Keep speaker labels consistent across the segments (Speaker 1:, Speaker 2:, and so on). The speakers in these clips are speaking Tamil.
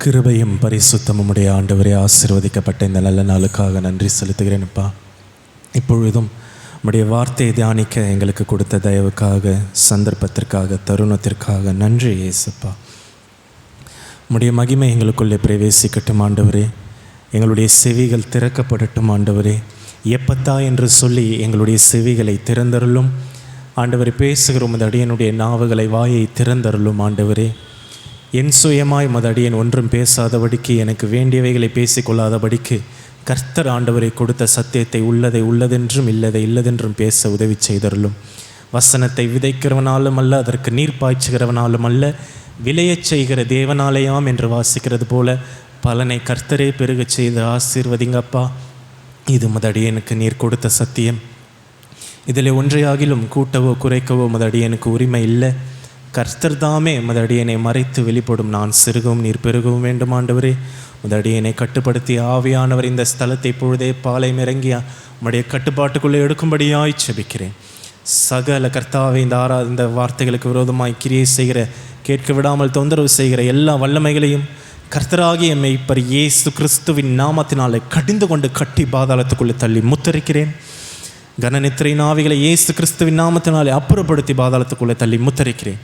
Speaker 1: கிருபையும் பரிசுத்தமும் உடைய ஆண்டவரே, ஆசீர்வதிக்கப்பட்ட இந்த நல்ல நாளுக்காக நன்றி செலுத்துகிறேன்ப்பா. இப்பொழுதும் உடைய வார்த்தையை தியானிக்க எங்களுக்கு கொடுத்த தயவுக்காக, சந்தர்ப்பத்திற்காக, தருணத்திற்காக நன்றி இயேசுப்பா. உடைய மகிமை எங்களுக்குள்ளே பிரவேசிக்கட்டும் ஆண்டவரே. எங்களுடைய செவிகள் திறக்கப்படட்டும் ஆண்டவரே. எப்பத்தா என்று சொல்லி எங்களுடைய செவிகளை திறந்தருளும் ஆண்டவரே. பேசுகிற உமது அடியனுடைய நாவுகளை, வாயை திறந்தருளும் ஆண்டவரே. என் சுயமாய் உமது அடியன் ஒன்றும் பேசாதபடிக்கு, எனக்கு வேண்டியவைகளை பேசிக்கொள்ளாதபடிக்கு கர்த்தர் ஆண்டவரை கொடுத்த சத்தியத்தை உள்ளதை உள்ளதென்றும் இல்லதை இல்லதென்றும் பேச உதவி செய்தருளும். வசனத்தை விதைக்கிறவனாலும் அல்ல, அதற்கு நீர் பாய்ச்சுகிறவனாலும் அல்ல, விளையச் செய்கிற தேவனாலயாம் என்று வாசிக்கிறது போல பலனை கர்த்தரே பெருகச் செய்து ஆசீர்வதிங்கப்பா. இது உமது அடியனுக்கு நீர் கொடுத்த சத்தியம். இதில் ஒன்றையாகிலும் கூட்டவோ குறைக்கவோ உமது அடியனுக்கு உரிமை இல்லை. கர்த்தர் தாமே உமது அடியனை மறைத்து வெளிப்படும். நான் சிறுகவும் நீர் பெருகவும் வேண்டும் ஆண்டவரே. உமது அடியனை கட்டுப்படுத்தி ஆவியானவர் இந்த ஸ்தலத்தை பொழுதே பாளையம் இறங்கி உம்முடைய கட்டுப்பாட்டுக்குள்ளே எடுக்கும்படியாய் செபிக்கிறேன். சகல கர்த்தாவை இந்த வார்த்தைகளுக்கு விரோதமாய் கிரியை செய்கிற, கேட்க விடாமல் தொந்தரவு செய்கிற எல்லா வல்லமைகளையும் கர்த்தராகிய மெய்ப்பர் இயேசு கிறிஸ்துவின் நாமத்தினாலே கடிந்து கொண்டு கட்டி பாதாளத்துக்குள்ளே தள்ளி முத்தரிக்கிறேன். கனநித்திரையின் ஆவிகளை இயேசு கிறிஸ்துவின் நாமத்தினாலே அப்புறப்படுத்தி பாதாளத்துக்குள்ளே தள்ளி முத்தரிக்கிறேன்.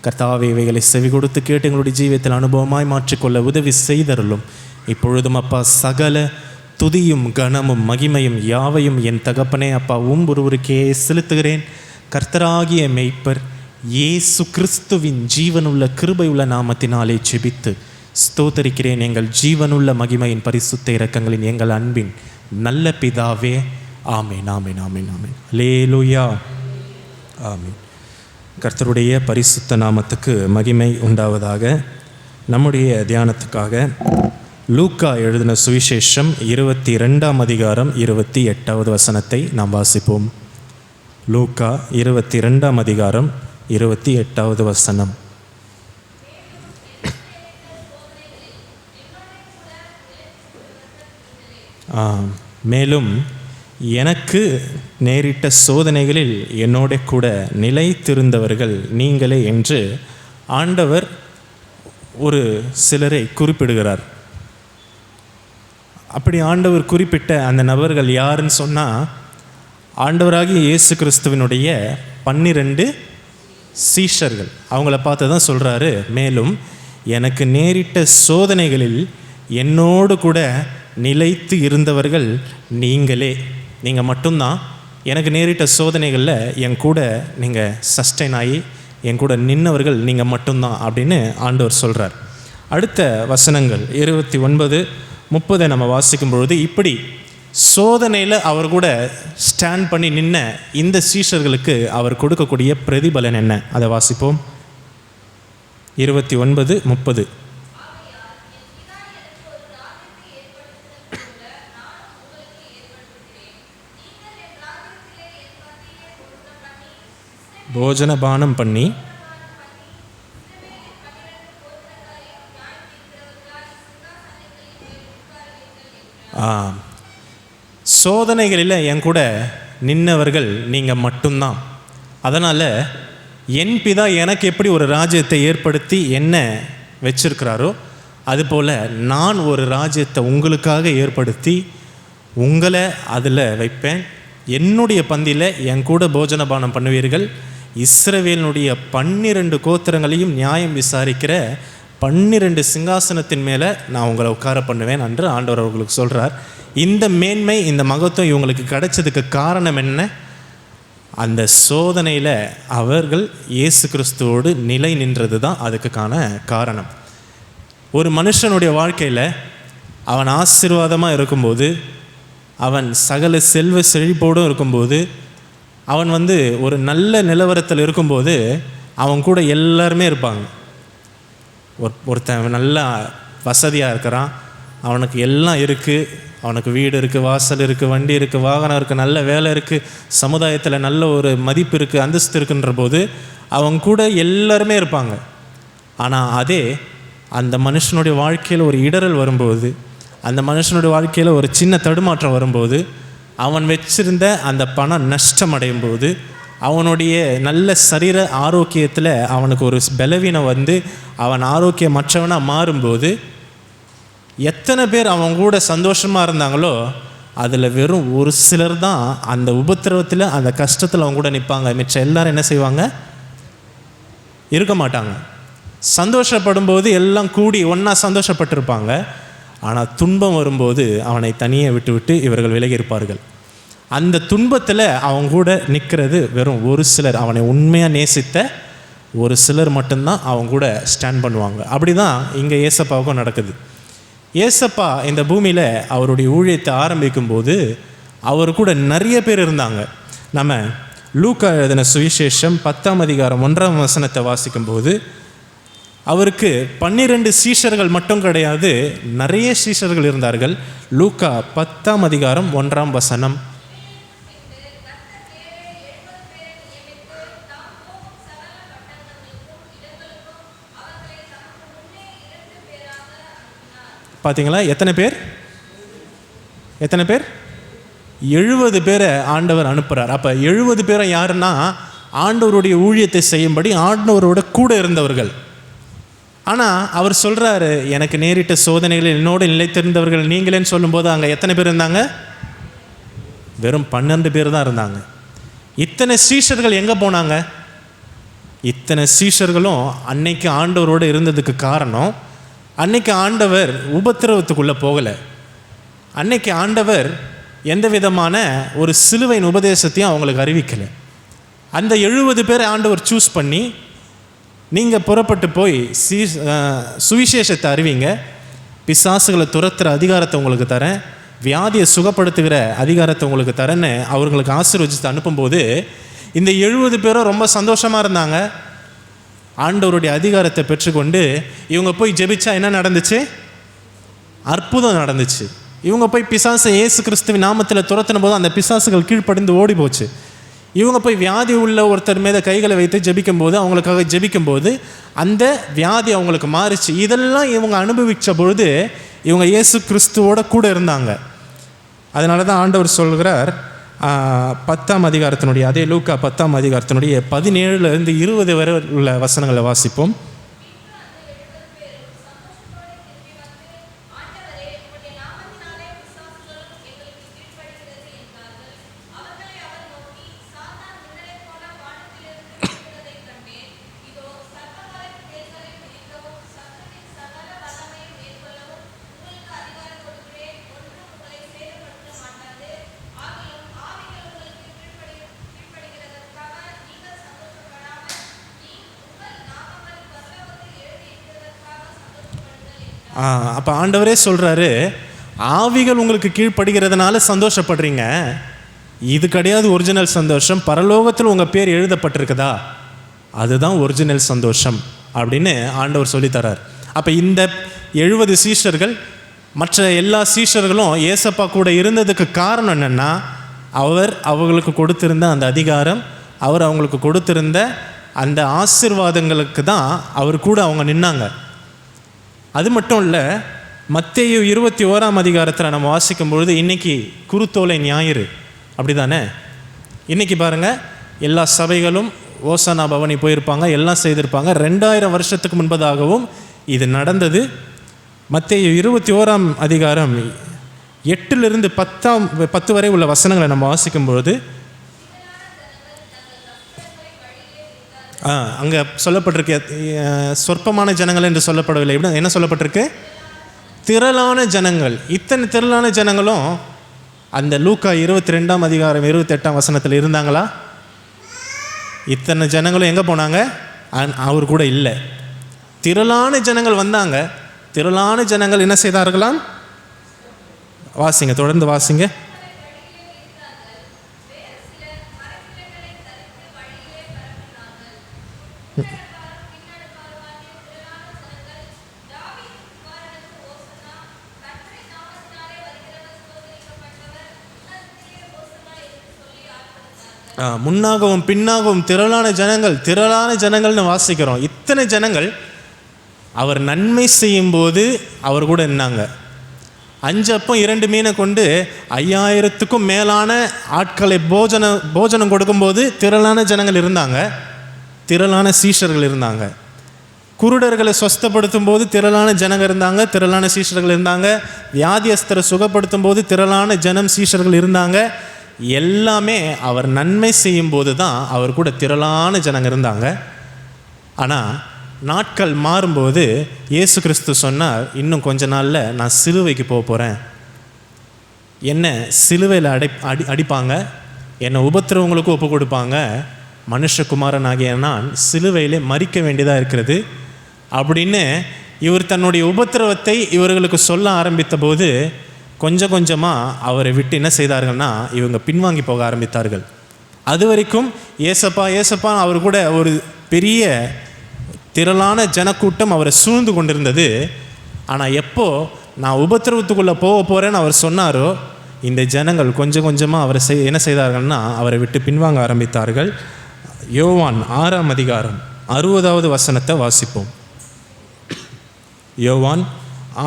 Speaker 1: கர்த்தாவே, இவைகளை செவி கொடுத்து கேட்டு எங்களுடைய ஜீவியத்தில் அனுபவமாய் மாற்றிக்கொள்ள உதவி செய்தருளும். இப்பொழுதும் அப்பா, சகல துதியும் கனமும் மகிமையும் யாவையும் என் தகப்பனே அப்பா ஒருவருக்கே செலுத்துகிறேன். கர்த்தராகிய மெய்ப்பர் இயேசு கிறிஸ்துவின் ஜீவனுள்ள கிருபையுள்ள நாமத்தினாலே செபித்து ஸ்தோத்தரிக்கிறேன். எங்கள் ஜீவனுள்ள மகிமையின் பரிசுத்த இரக்கங்களின் எங்கள் அன்பின் நல்ல பிதாவே, ஆமேன், ஆமேன், ஆமேன், ஆமேன். அல்லேலூயா, ஆமேன். கர்த்தருடைய பரிசுத்த நாமத்துக்கு மகிமை உண்டாவதாக. நம்முடைய தியானத்துக்காக லூக்கா எழுதின சுவிசேஷம் 22ஆம் அதிகாரம் 28வது வசனத்தை நாம் வாசிப்போம். லூக்கா 22ஆம் அதிகாரம் 28வது வசனம். மேலும் எனக்கு நேரிட்ட சோதனைகளில் என்னோட கூட நிலைத்திருந்தவர்கள் நீங்களே என்று ஆண்டவர் ஒரு சிலரை குறிப்பிடுகிறார். அப்படி ஆண்டவர் குறிப்பிட்ட அந்த நபர்கள் யாருன்னு சொன்னால், ஆண்டவராகிய இயேசு கிறிஸ்துவினுடைய 12 சீஷர்கள். அவங்கள பார்த்து தான் சொல்கிறாரு, மேலும் எனக்கு நேரிட்ட சோதனைகளில் என்னோடு கூட நிலைத்து இருந்தவர்கள் நீங்களே. நீங்கள் மட்டும்தான். எனக்கு நேரிட்ட சோதனைகளில் என் கூட நீங்கள் சஸ்டெயின் ஆகி என் கூட நின்னவர்கள் நீங்கள் மட்டும்தான் அப்படின்னு ஆண்டவர் சொல்கிறார். அடுத்த வசனங்கள் 29, 30 நம்ம வாசிக்கும் பொழுது, இப்படி சோதனையில் அவர் கூட ஸ்டாண்ட் பண்ணி நின்ன இந்த சீஷர்களுக்கு அவர் கொடுக்கக்கூடிய பிரதிபலன் என்ன, அதை வாசிப்போம். 29, 30. போஜன பானம் பண்ணி சோதனைகளில் என் கூட நின்னவர்கள் நீங்கள் மட்டும்தான். அதனால் என் பிதா எனக்கு எப்படி ஒரு ராஜ்யத்தை ஏற்படுத்தி என்ன வச்சிருக்கிறாரோ அதுபோல் நான் ஒரு ராஜ்யத்தை உங்களுக்காக ஏற்படுத்தி உங்களை அதில் வைப்பேன். என்னுடைய பந்தியில் என் கூட போஜனபானம் பண்ணுவீர்கள். இஸ்ரவேலினுடைய 12 கோத்திரங்களையும் நியாயம் விசாரிக்கிற 12 சிங்காசனத்தின் மேலே நான் உங்களை உட்கார பண்ணுவேன் என்று ஆண்டவர் அவர்களுக்கு சொல்கிறார். இந்த மேன்மை, இந்த மகத்துவம் இவங்களுக்கு கிடைச்சதுக்கு காரணம் என்ன? அந்த சோதனையில் அவர்கள் இயேசு கிறிஸ்துவோடு நிலை நின்றது தான் அதுக்கான காரணம். ஒரு மனுஷனுடைய வாழ்க்கையில் அவன் ஆசீர்வாதமாக இருக்கும்போது, அவன் சகல செல்வ செழிப்போடும் இருக்கும்போது, அவன் ஒரு நல்ல நிலவரத்தில் இருக்கும்போது அவன் கூட எல்லாருமே இருப்பாங்க. ஒருத்தன் நல்லா வசதியாக இருக்கிறான், அவனுக்கு எல்லாம் இருக்குது, அவனுக்கு வீடு இருக்குது, வாசல் இருக்குது, வண்டி இருக்குது, வாகனம் இருக்குது, நல்ல வேலை இருக்குது, சமுதாயத்தில் நல்ல ஒரு மதிப்பு இருக்குது, அந்தஸ்து இருக்குன்ற போது அவங்க கூட எல்லாருமே இருப்பாங்க. ஆனால் அதே அந்த மனுஷனுடைய வாழ்க்கையில் ஒரு இடரல் வரும்போது, அந்த மனுஷனுடைய வாழ்க்கையில் ஒரு சின்ன தடுமாற்றம் வரும்போது, அவன் வச்சிருந்த அந்த பணம் நஷ்டம் அடையும் போது, அவனுடைய நல்ல சரீர ஆரோக்கியத்தில் அவனுக்கு ஒரு பலவீனம் அவன் ஆரோக்கியமற்றவனாக மாறும்போது எத்தனை பேர் அவங்க கூட சந்தோஷமாக இருந்தாங்களோ அதில் வெறும் ஒரு சிலர் தான் அந்த உபத்திரவத்தில், அந்த கஷ்டத்தில் அவங்க கூட நிற்பாங்க. மிச்சம் எல்லாரும் என்ன செய்வாங்க? இருக்க மாட்டாங்க. சந்தோஷப்படும் போது எல்லாம் கூடி ஒன்றா சந்தோஷப்பட்டிருப்பாங்க. ஆனால் துன்பம் வரும்போது அவனை தனியே விட்டு விட்டு இவர்கள் விலகி இருப்பார்கள். அந்த துன்பத்தில் அவங்க கூட நிற்கிறது வெறும் ஒரு சிலர், அவனை உண்மையாக நேசித்த ஒரு சிலர் மட்டும்தான் அவங்க கூட ஸ்டாண்ட் பண்ணுவாங்க. அப்படி தான் இங்கே ஏசப்பாவுக்கும் நடக்குது. ஏசப்பா இந்த பூமியில் அவருடைய ஊழியத்தை ஆரம்பிக்கும்போது அவர் கூட நிறைய பேர் இருந்தாங்க. நம்ம லூக்கா எழுதின சுவிசேஷம் 10ஆம் அதிகாரம் 1ஆம் வசனத்தை வாசிக்கும்போது அவருக்கு 12 சீஷர்கள் மட்டும் கிடையாது, நிறைய சீஷர்கள் இருந்தார்கள். லூக்கா 10ஆம் அதிகாரம் 1ஆம் வசனம். பார்த்தீங்களா? எத்தனை பேர்? 70 பேரை ஆண்டவர் அனுப்புகிறார். அப்போ 70 பேரை யாருன்னா ஆண்டவருடைய ஊழியத்தை செய்யும்படி ஆண்டவரோட கூட இருந்தவர்கள். ஆனால் அவர் சொல்கிறாரு, எனக்கு நேரிட்ட சோதனைகளில் என்னோடு நிலைத்திருந்தவர்கள் நீங்களேன்னு சொல்லும்போது அங்கே எத்தனை பேர் இருந்தாங்க? வெறும் 12 பேர் தான் இருந்தாங்க. இத்தனை சீஷர்கள் எங்கே போனாங்க? இத்தனை சீஷர்களும் அன்னைக்கு ஆண்டவரோடு இருந்ததுக்கு காரணம், அன்னைக்கு ஆண்டவர் உபத்திரவத்துக்குள்ளே போகலை. அன்னைக்கு ஆண்டவர் எந்த விதமான ஒரு சிலுவையின் உபதேசத்தையும் அவங்களுக்கு அறிவிக்கலை. அந்த 70 பேரை ஆண்டவர் சூஸ் பண்ணி, நீங்கள் புறப்பட்டு போய் சுவிசேஷத்தை அறிவிங்க, பிசாசுகளை துரத்துகிற அதிகாரத்தை உங்களுக்கு தரேன், வியாதியை சுகப்படுத்துகிற அதிகாரத்தை உங்களுக்கு தரேன்னு அவர்களுக்கு ஆசீர்வதித்து அனுப்பும்போது இந்த 70 பேரும் ரொம்ப சந்தோஷமாக இருந்தாங்க. ஆண்டவருடைய அதிகாரத்தை பெற்றுக்கொண்டு இவங்க போய் ஜெபிச்சா என்ன நடந்துச்சு? அற்புதம் நடந்துச்சு. இவங்க போய் பிசாசை இயேசு கிறிஸ்துவின் நாமத்தில் துரத்தின போது அந்த பிசாசுகள் கீழ்ப்படிந்து ஓடி போச்சு. இவங்க போய் வியாதி உள்ள ஒருத்தர் மீது கைகளை வைத்து ஜெபிக்கும் போது, அவங்களுக்காக ஜெபிக்கும் போது அந்த வியாதி அவங்களுக்கு மாறிச்சு. இதெல்லாம் இவங்க அனுபவித்த பொழுது இவங்க இயேசு கிறிஸ்துவோட கூட இருந்தாங்க. அதனால தான் ஆண்டவர் சொல்கிறார், 10ஆம் அதிகாரத்தினுடைய, அதே லூக்கா 10ஆம் அதிகாரத்தினுடைய 17லேருந்து 20 வரை உள்ள வசனங்களை வாசிப்போம். அப்போ ஆண்டவரே சொல்கிறாரு, ஆவிகள் உங்களுக்கு கீழ்ப்படுகிறதுனால சந்தோஷப்படுறீங்க, இது கிடையாது ஒரிஜினல் சந்தோஷம். பரலோகத்தில் உங்கள் பேர் எழுதப்பட்டிருக்குதா, அதுதான் ஒரிஜினல் சந்தோஷம் அப்படின்னு ஆண்டவர் சொல்லித்தரார். அப்போ இந்த 70 சீஷர்கள், மற்ற எல்லா சீஷர்களும் ஏசப்பா கூட இருந்ததுக்கு காரணம் என்னென்னா, அவர் அவங்களுக்கு கொடுத்திருந்த அந்த அதிகாரம், அவர் அவங்களுக்கு கொடுத்திருந்த அந்த ஆசீர்வாதங்களுக்கு தான் அவர் கூட அவங்க நின்னாங்க. அது மட்டும் இல்லை, மத்தேயு 21ஆம் அதிகாரத்தில் நம்ம வாசிக்கும் பொழுது, இன்றைக்கி குருத்தோலை ஞாயிறு, அப்படி தானே? இன்றைக்கி பாருங்கள், எல்லா சபைகளும் ஓசானா பவனி போயிருப்பாங்க, எல்லாம் செய்திருப்பாங்க. 2000 வருஷத்துக்கு முன்பதாகவும் இது நடந்தது. மத்தேயு 21ஆம் அதிகாரம் 8லிருந்து 10 வரை உள்ள வசனங்களை நம்ம வாசிக்கும் பொழுது அங்கே சொல்லப்பட்டிருக்கு, சொற்பமான ஜனங்கள் என்று சொல்லப்படவில்லை. எப்படி என்ன சொல்லப்பட்டிருக்கு? திரளான ஜனங்கள். இத்தனை திரளான ஜனங்களும் அந்த லூக்கா 22ஆம் அதிகாரம் 28ஆம் வசனத்தில் இருந்தாங்களா? இத்தனை ஜனங்களும் எங்கே போனாங்க? அவர் கூட இல்லை. திரளான ஜனங்கள் வந்தாங்க. திரளான ஜனங்கள் என்ன செய்தார்களாம்? வாசிங்க, தொடர்ந்து வாசிங்க. முன்னாகவும் பின்னாகவும் திரளான ஜனங்கள்னு வாசிக்கிறோம். இத்தனை ஜனங்கள் அவர் நன்மை செய்யும் போது அவர் கூட இருந்தாங்க. 5 அப்பம் 2 மீனை கொண்டு 5000க்கும் மேலான ஆட்களை போஜனம் கொடுக்கும்போது திரளான ஜனங்கள் இருந்தாங்க, திரளான சீஷர்கள் இருந்தாங்க. குருடர்களை சொஸ்தப்படுத்தும் போது திரளான ஜனங்க இருந்தாங்க, திரளான சீஷர்கள் இருந்தாங்க. வியாதியஸ்தரை சுகப்படுத்தும் போது திரளான ஜனம் சீஷர்கள் இருந்தாங்க. எல்லாமே அவர் நன்மை செய்யும் போது தான் அவர் கூட திரளான ஜனங்க இருந்தாங்க. ஆனால் நாட்கள் மாறும்போது இயேசு கிறிஸ்து சொன்னார், இன்னும் கொஞ்ச நாளில் நான் சிலுவைக்கு போக போகிறேன், என்னை சிலுவையில் அடிப்பாங்க, என்னை உபத்திரவங்களுக்கு ஒப்பு கொடுப்பாங்க, மனுஷகுமாரன் ஆகிய நான் சிலுவையிலே மரிக்க வேண்டியதாக இருக்கிறது அப்படின்னு இவர் தன்னுடைய உபத்திரவத்தை இவர்களுக்கு சொல்ல ஆரம்பித்த போது கொஞ்சம் கொஞ்சமாக அவரை விட்டு என்ன செய்தார்கள்னா இவங்க பின்வாங்கி போக ஆரம்பித்தார்கள். அது வரைக்கும் ஏசப்பா ஏசப்பா அவர் கூட ஒரு பெரிய திரளான ஜனக்கூட்டம் அவரை சூழ்ந்து கொண்டிருந்தது. ஆனால் எப்போ நான் உபத்திரவத்துக்குள்ளே போக போகிறேன்னு அவர் சொன்னாரோ, இந்த ஜனங்கள் கொஞ்சம் கொஞ்சமாக அவரை என்ன செய்தார்கள்னா அவரை விட்டு பின்வாங்க ஆரம்பித்தார்கள். யோவான் 6ஆம் அதிகாரம் 60வது வசனத்தை வாசிப்போம். யோவான்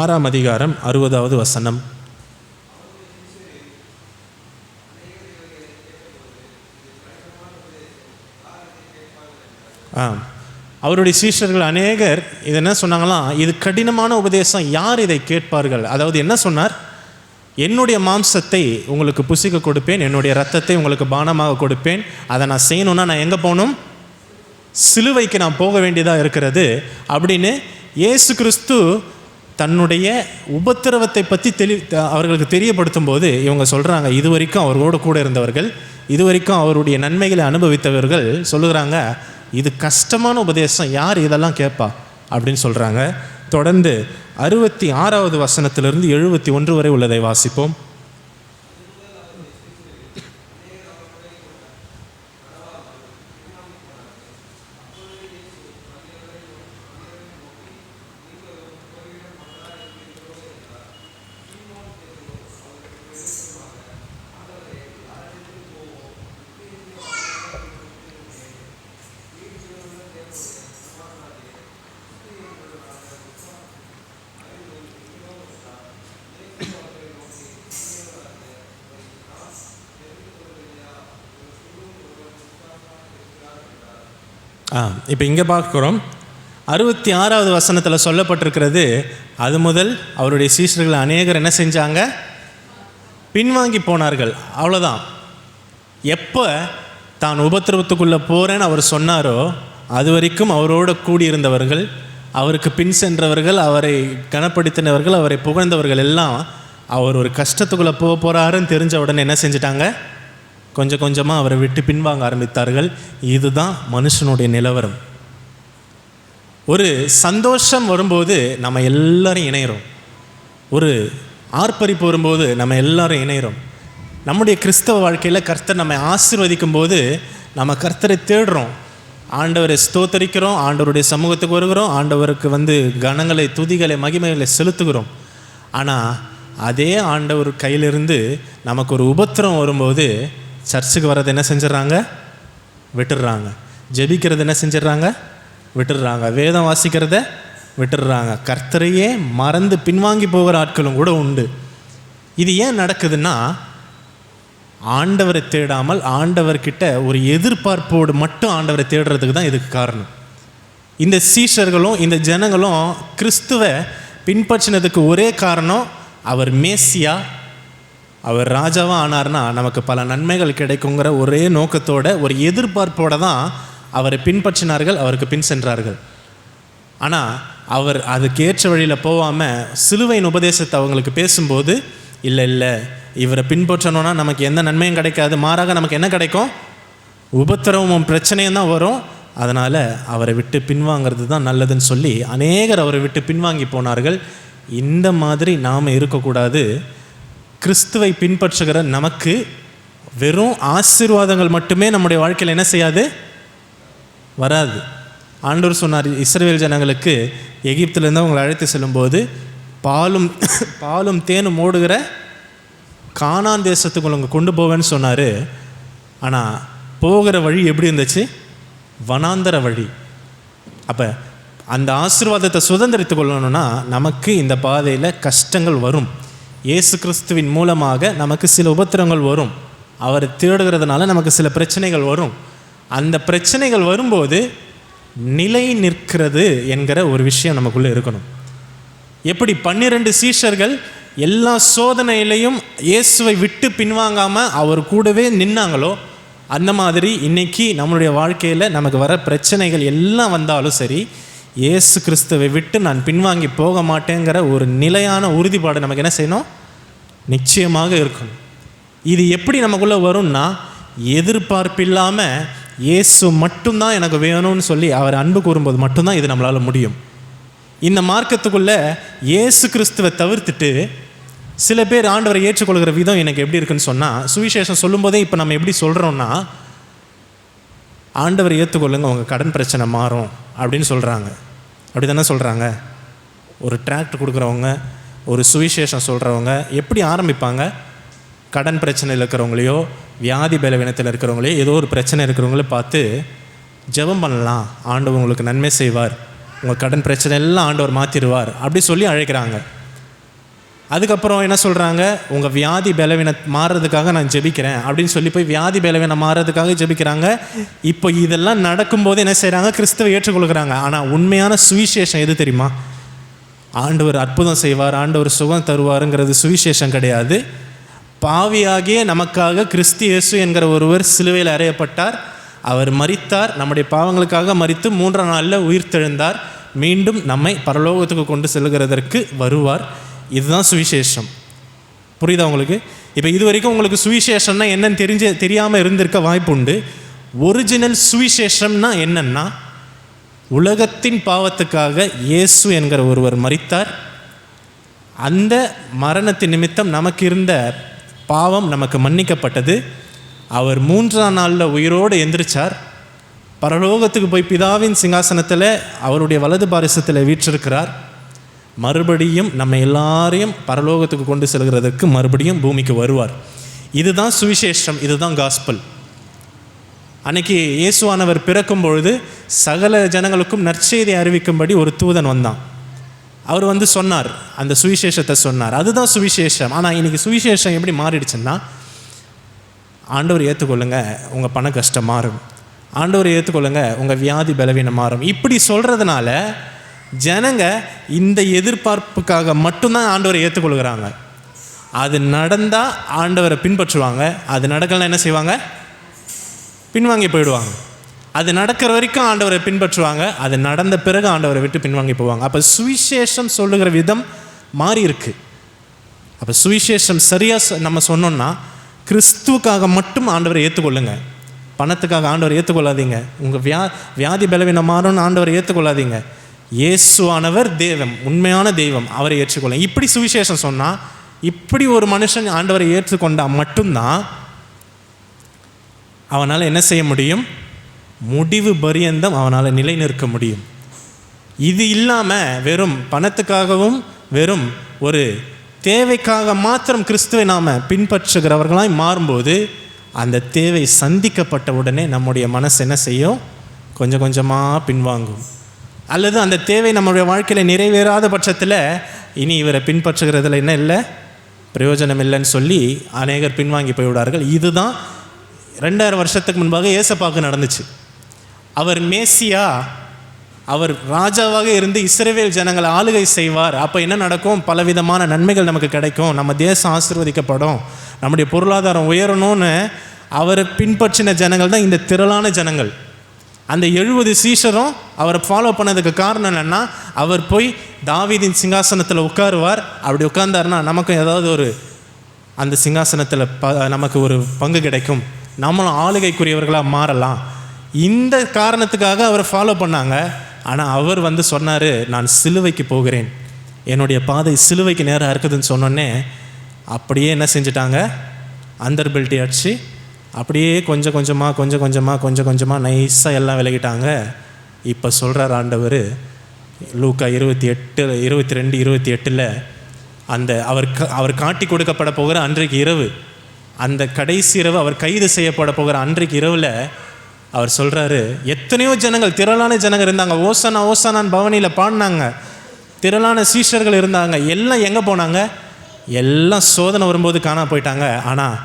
Speaker 1: 6ஆம் அதிகாரம் 60வது வசனம். அவருடைய சீஷர்கள் அநேகர் இது என்ன சொன்னாங்களாம், இது கடினமான உபதேசம், யார் இதை கேட்பார்கள்? அதாவது என்ன சொன்னார், என்னுடைய மாம்சத்தை உங்களுக்கு புசிக்க கொடுப்பேன், என்னுடைய ரத்தத்தை உங்களுக்கு பானமாக கொடுப்பேன், அதை நான் செய்யணும்னா நான் எங்கே போகணும்? சிலுவைக்கு நான் போக வேண்டியதாக இருக்கிறது அப்படின்னு இயேசு கிறிஸ்து தன்னுடைய உபத்திரவத்தை பற்றி அவர்களுக்கு தெரியப்படுத்தும் போது இவங்க சொல்கிறாங்க, இதுவரைக்கும் அவரோடு கூட இருந்தவர்கள், இதுவரைக்கும் அவருடைய நன்மைகளை அனுபவித்தவர்கள் சொல்லுகிறாங்க, இது கஷ்டமான உபதேசம், யார் இதெல்லாம் கேட்பா அப்படின்னு சொல்கிறாங்க. தொடர்ந்து 66வது வசனத்திலிருந்து 71 வரை உள்ளதை வாசிப்போம். இப்போ இங்கே பார்க்குறோம் 66வது வசனத்தில் சொல்லப்பட்டிருக்கிறது, அது முதல் அவருடைய சீஷர்கள் அநேகர் என்ன செஞ்சாங்க? பின்வாங்கி போனார்கள். அவ்வளோதான். எப்போ தான் உபத்திரவத்துக்குள்ளே போகிறேன்னு அவர் சொன்னாரோ அது வரைக்கும் அவரோடு கூடியிருந்தவர்கள், அவருக்கு பின் சென்றவர்கள், அவரை கனப்படுத்தினவர்கள், அவரை புகழ்ந்தவர்கள் எல்லாம் அவர் ஒரு கஷ்டத்துக்குள்ளே போக போகிறாருன்னு தெரிஞ்ச உடனே என்ன செஞ்சிட்டாங்க? கொஞ்சம் கொஞ்சமாக அவரை விட்டு பின்வாங்க ஆரம்பித்தார்கள். இதுதான் மனுஷனுடைய நிலவரம். ஒரு சந்தோஷம் வரும்போது நம்ம எல்லாரும் இணைகிறோம், ஒரு ஆர்ப்பரிப்பு வரும்போது நம்ம எல்லாரும் இணைகிறோம். நம்முடைய கிறிஸ்தவ வாழ்க்கையில் கர்த்தர் நம்மை ஆசீர்வதிக்கும் போது நம்ம கர்த்தரை தேடுறோம், ஆண்டவரை ஸ்தோத்தரிக்கிறோம், ஆண்டவருடைய சமூகத்துக்கு வருகிறோம், ஆண்டவருக்கு கனங்களை துதிகளை மகிமைகளை செலுத்துகிறோம். ஆனால் அதே ஆண்டவர் கையிலிருந்து நமக்கு ஒரு உபத்திரம் வரும்போது சர்ச்சுக்கு வர்றது என்ன செஞ்சிடறாங்க? விட்டுடுறாங்க. ஜெபிக்கிறது என்ன செஞ்சிடறாங்க? விட்டுடுறாங்க. வேதம் வாசிக்கிறத விட்டுடுறாங்க. கர்த்தரையே மறந்து பின்வாங்கி போகிற ஆட்களும் கூட உண்டு. இது ஏன் நடக்குதுன்னா, ஆண்டவரை தேடாமல் ஆண்டவர்கிட்ட ஒரு எதிர்பார்ப்போடு மட்டும் ஆண்டவரை தேடுறதுக்கு தான் இதுக்கு காரணம். இந்த சீஷர்களும் இந்த ஜனங்களும் கிறிஸ்துவை பின்பற்றினதுக்கு ஒரே காரணம், அவர் மேசியா, அவர் ராஜாவாக ஆனார்னா நமக்கு பல நன்மைகள் கிடைக்குங்கிற ஒரே நோக்கத்தோட ஒரு எதிர்பார்ப்போடு தான் அவரை பின்பற்றினார்கள், அவருக்கு பின் சென்றார்கள். ஆனால் அவர் அதுக்கு ஏற்ற வழியில் போகாமல் சிலுவையின் உபதேசத்தை அவங்களுக்கு பேசும்போது, இல்லை இவரை பின்பற்றணும்னா நமக்கு எந்த நன்மையும் கிடைக்காது, மாறாக நமக்கு என்ன கிடைக்கும்? உபத்திரவமும் பிரச்சனையும் தான் வரும். அதனால் அவரை விட்டு பின்வாங்கிறது தான் நல்லதுன்னு சொல்லி அநேகர் அவரை விட்டு பின்வாங்கி போனார்கள். இந்த மாதிரி நாம் இருக்கக்கூடாது. கிறிஸ்துவை பின்பற்றுகிற நமக்கு வெறும் ஆசீர்வாதங்கள் மட்டுமே நம்முடைய வாழ்க்கையில் என்ன செய்யாது? வராது. ஆண்டவர் சொன்னார் இஸ்ரவேல் ஜனங்களுக்கு, எகிப்திலேருந்து அவங்களை அழைத்து செல்லும்போது பாலும் தேனும் ஓடுகிற கானான் தேசத்துக்கு உங்களை கொண்டு போவேன்னு சொன்னார். ஆனால் போகிற வழி எப்படி இருந்துச்சு? வனாந்தர வழி. அப்போ அந்த ஆசீர்வாதத்தை சுதந்திரித்து கொள்ளணும்னா நமக்கு இந்த பாதையில் கஷ்டங்கள் வரும். இயேசு கிறிஸ்துவின் மூலமாக நமக்கு சில உபத்திரங்கள் வரும். அவரை தேடுகிறதுனால நமக்கு சில பிரச்சனைகள் வரும். அந்த பிரச்சனைகள் வரும்போது நிலை நிற்கிறது என்கிற ஒரு விஷயம் நமக்குள்ளே இருக்கணும். எப்படி 12 சீஷர்கள் எல்லா சோதனையிலையும் இயேசுவை விட்டு பின்வாங்காமல் அவர் கூடவே நின்னாங்களோ, அந்த மாதிரி இன்றைக்கி நம்மளுடைய வாழ்க்கையில் நமக்கு வர பிரச்சனைகள் எல்லாம் வந்தாலும் சரி, இயேசு கிறிஸ்துவை விட்டு நான் பின்வாங்கி போக மாட்டேங்கிற ஒரு நிலையான உறுதிப்பாடு நமக்கு என்ன செய்யணும்? நிச்சயமாக இருக்கணும். இது எப்படி நமக்குள்ளே வரும்னா, எதிர்பார்ப்பில்லாமல் இயேசு மட்டும்தான் எனக்கு வேணும்னு சொல்லி அவர் அன்பு கூறும்போது மட்டும்தான் இது நம்மளால் முடியும். இந்த மார்க்கத்துக்குள்ளே இயேசு கிறிஸ்துவை தவிர்த்துட்டு சில பேர் ஆண்டவரை ஏற்றுக்கொள்கிற விதம் எனக்கு எப்படி இருக்குன்னு சொன்னால், சுவிசேஷம் சொல்லும்போதே இப்போ நம்ம எப்படி சொல்கிறோன்னா, ஆண்டவரை ஏற்றுக்கொள்ளுங்க உங்கள் கடன் பிரச்சனை மாறும் அப்படின்னு சொல்கிறாங்க. அப்படி தானே சொல்கிறாங்க. ஒரு டிராக்டர் கொடுக்குறவங்க, ஒரு சுவிசேஷம் சொல்கிறவங்க எப்படி ஆரம்பிப்பாங்க? கடன் பிரச்சனையில் இருக்கிறவங்களையோ, வியாதி பலவீனத்தில் இருக்கிறவங்களையோ, ஏதோ ஒரு பிரச்சனை இருக்கிறவங்கள பார்த்து ஜெபம் பண்ணலாம், ஆண்டவர் உங்களுக்கு நன்மை செய்வார், உங்கள் கடன் பிரச்சனை எல்லாம் ஆண்டவர் மாற்றிடுவார் அப்படி சொல்லி அழைக்கிறாங்க. அதுக்கப்புறம் என்ன சொல்கிறாங்க? உங்கள் வியாதி பலவீனம் மாறுறதுக்காக நான் ஜெபிக்கிறேன் அப்படின்னு சொல்லி போய் வியாதி பலவீனம் மாறுறதுக்காக ஜெபிக்கிறாங்க. இப்போ இதெல்லாம் நடக்கும்போது என்ன செய்கிறாங்க? கிறிஸ்துவை ஏற்றுக்கொள்கிறாங்க. ஆனால் உண்மையான சுவிசேஷம் எது தெரியுமா? ஆண்டவர் அற்புதம் செய்வார், ஆண்டவர் சுகம் தருவாருங்கிறது சுவிசேஷம் கிடையாது. பாவியாகிய நமக்காக கிறிஸ்து இயேசு என்கிற ஒருவர் சிலுவையில் அறையப்பட்டார், அவர் மரித்தார், நம்முடைய பாவங்களுக்காக மரித்து 3ஆம் நாளில் உயிர்த்தெழுந்தார், மீண்டும் நம்மை பரலோகத்துக்கு கொண்டு செல்கிறதற்கு வருவார். இதுதான் சுவிசேஷம். புரியுதா உங்களுக்கு? இப்போ இது வரைக்கும் உங்களுக்கு சுவிசேஷம்னா என்னன்னு தெரியாமல் இருந்திருக்க வாய்ப்பு உண்டு. ஒரிஜினல் சுவிசேஷம்னா என்னன்னா, உலகத்தின் பாவத்துக்காக இயேசு என்கிற ஒருவர் மரித்தார், அந்த மரணத்தின் நிமித்தம் நமக்கு இருந்த பாவம் நமக்கு மன்னிக்கப்பட்டது, அவர் 3ஆம் நாளில் உயிரோடு எந்திரிச்சார், பரலோகத்துக்கு போய் பிதாவின் சிங்காசனத்தில் அவருடைய வலது பாரிசத்தில் வீற்றிருக்கிறார், மறுபடியும் நம்ம எல்லாரையும் பரலோகத்துக்கு கொண்டு செல்கிறதுக்கு மறுபடியும் பூமிக்கு வருவார். இதுதான் சுவிசேஷம், இதுதான் காஸ்பல். அன்னைக்கு இயேசுவானவர் பிறக்கும் பொழுது சகல ஜனங்களுக்கும் நற்செய்தி அறிவிக்கும்படி ஒரு தூதன் வந்தான். அவர் சொன்னார், அந்த சுவிசேஷத்தை சொன்னார். அதுதான் சுவிசேஷம். ஆனால் இன்றைக்கி சுவிசேஷம் எப்படி மாறிடுச்சுன்னா, ஆண்டவர் ஏற்றுக்கொள்ளுங்க உங்கள் பண கஷ்டம் மாறும், ஆண்டவர் ஏற்றுக்கொள்ளுங்க உங்கள் வியாதி பலவீனம் மாறும், இப்படி சொல்கிறதுனால ஜனங்க இந்த எதிர்பார்ப்புக்காக மட்டும்தான் ஆண்டவரை ஏற்றுக்கொள்கிறாங்க. அது நடந்தால் ஆண்டவரை பின்பற்றுவாங்க, அது நடக்கலைன்னா என்ன செய்வாங்க? பின்வாங்கி போயிடுவாங்க. அது நடக்கிற வரைக்கும் ஆண்டவரை பின்பற்றுவாங்க, அது நடந்த பிறகு ஆண்டவரை விட்டு பின்வாங்கி போவாங்க. அப்போ சுவிசேஷம் சொல்லுகிற விதம் மாறி இருக்கு. அப்போ சுவிசேஷம் சரியாக நம்ம சொன்னோம்னா, கிறிஸ்துவுக்காக மட்டும் ஆண்டவரை ஏற்றுக்கொள்ளுங்க, பணத்துக்காக ஆண்டவரை ஏற்றுக்கொள்ளாதீங்க, உங்கள் வியாதி பலவீனம் மாறும்னு ஆண்டவரை ஏற்றுக்கொள்ளாதீங்க, இயேசுவானவர் தெய்வம், உண்மையான தெய்வம், அவரை ஏற்றுக்கொள்ளுங்க. இப்படி சுவிசேஷம் சொன்னால், இப்படி ஒரு மனுஷன் ஆண்டவரை ஏற்றுக்கொண்டால் மட்டும்தான் அவனால் என்ன செய்ய முடியும்? முடிவு பரியந்தம் அவனால் நிலை நிற்க முடியும். இது இல்லாமல் வெறும் பணத்துக்காகவும் வெறும் ஒரு தேவைக்காக மாத்திரம் கிறிஸ்துவை நாம் பின்பற்றுகிறவர்களாய் மாறும்போது, அந்த தேவை சந்திக்கப்பட்ட உடனே நம்முடைய மனசு என்ன செய்யும்? கொஞ்சம் கொஞ்சமாக பின்வாங்கும். அல்லது அந்த தேவை நம்முடைய வாழ்க்கையில் நிறைவேறாத பட்சத்தில் இனி இவரை பின்பற்றுகிறதுல என்ன இல்லை, பிரயோஜனம் இல்லைன்னு சொல்லி அநேகர் பின்வாங்கி போய்விடார்கள். இதுதான் 2000 வருஷத்துக்கு முன்பாக ஏசப்பாவுக்கு நடந்துச்சு. அவர் மேசியா, அவர் ராஜாவாக இருந்து இஸ்ரவேல் ஜனங்களை ஆளுகை செய்வார். அப்போ என்ன நடக்கும்? பலவிதமான நன்மைகள் நமக்கு கிடைக்கும், நம்ம தேசம் ஆசீர்வதிக்கப்படும், நம்முடைய பொருளாதாரம் உயரணும்னு அவரை பின்பற்றின ஜனங்கள் தான் இந்த திரளான ஜனங்கள். அந்த 70 சீஷரும் அவரை ஃபாலோ பண்ணதுக்கு காரணம் என்னென்னா, அவர் போய் தாவீதின் சிங்காசனத்தில் உட்காருவார், அப்படி உட்கார்ந்தாருன்னா நமக்கும் ஏதாவது ஒரு அந்த சிங்காசனத்தில் நமக்கு ஒரு பங்கு கிடைக்கும், நம்மளும் ஆளுகைக்குரியவர்களாக மாறலாம். இந்த காரணத்துக்காக அவரை ஃபாலோ பண்ணாங்க. ஆனால் அவர் சொன்னார், நான் சிலுவைக்கு போகிறேன், என்னுடைய பாதை சிலுவைக்கு நேராக இருக்குதுன்னு சொன்னோன்னே அப்படியே என்ன செஞ்சிட்டாங்க? அந்தர் பெல்ட்டி அடிச்சு அப்படியே கொஞ்சம் கொஞ்சமாக நைஸாக எல்லாம் விலகிட்டாங்க. இப்போ சொல்கிறார் ஆண்டவர் லூக்கா 28:22-28 அந்த அவர் காட்டி கொடுக்கப்பட போகிற அன்றைக்கு இரவு, அந்த கடைசி இரவு, அவர் கைது செய்யப்பட போகிற அன்றைக்கு இரவில் அவர் சொல்கிறாரு, எத்தனையோ ஜனங்கள், திரளான ஜனங்கள் இருந்தாங்க, ஓசானா ஓசானான் பவனியில் பாடினாங்க, திரளான சீஷர்கள் இருந்தாங்க, எல்லாம் எங்கே போனாங்க? எல்லாம் சோதனை வரும்போது காணா போயிட்டாங்க. ஆனால்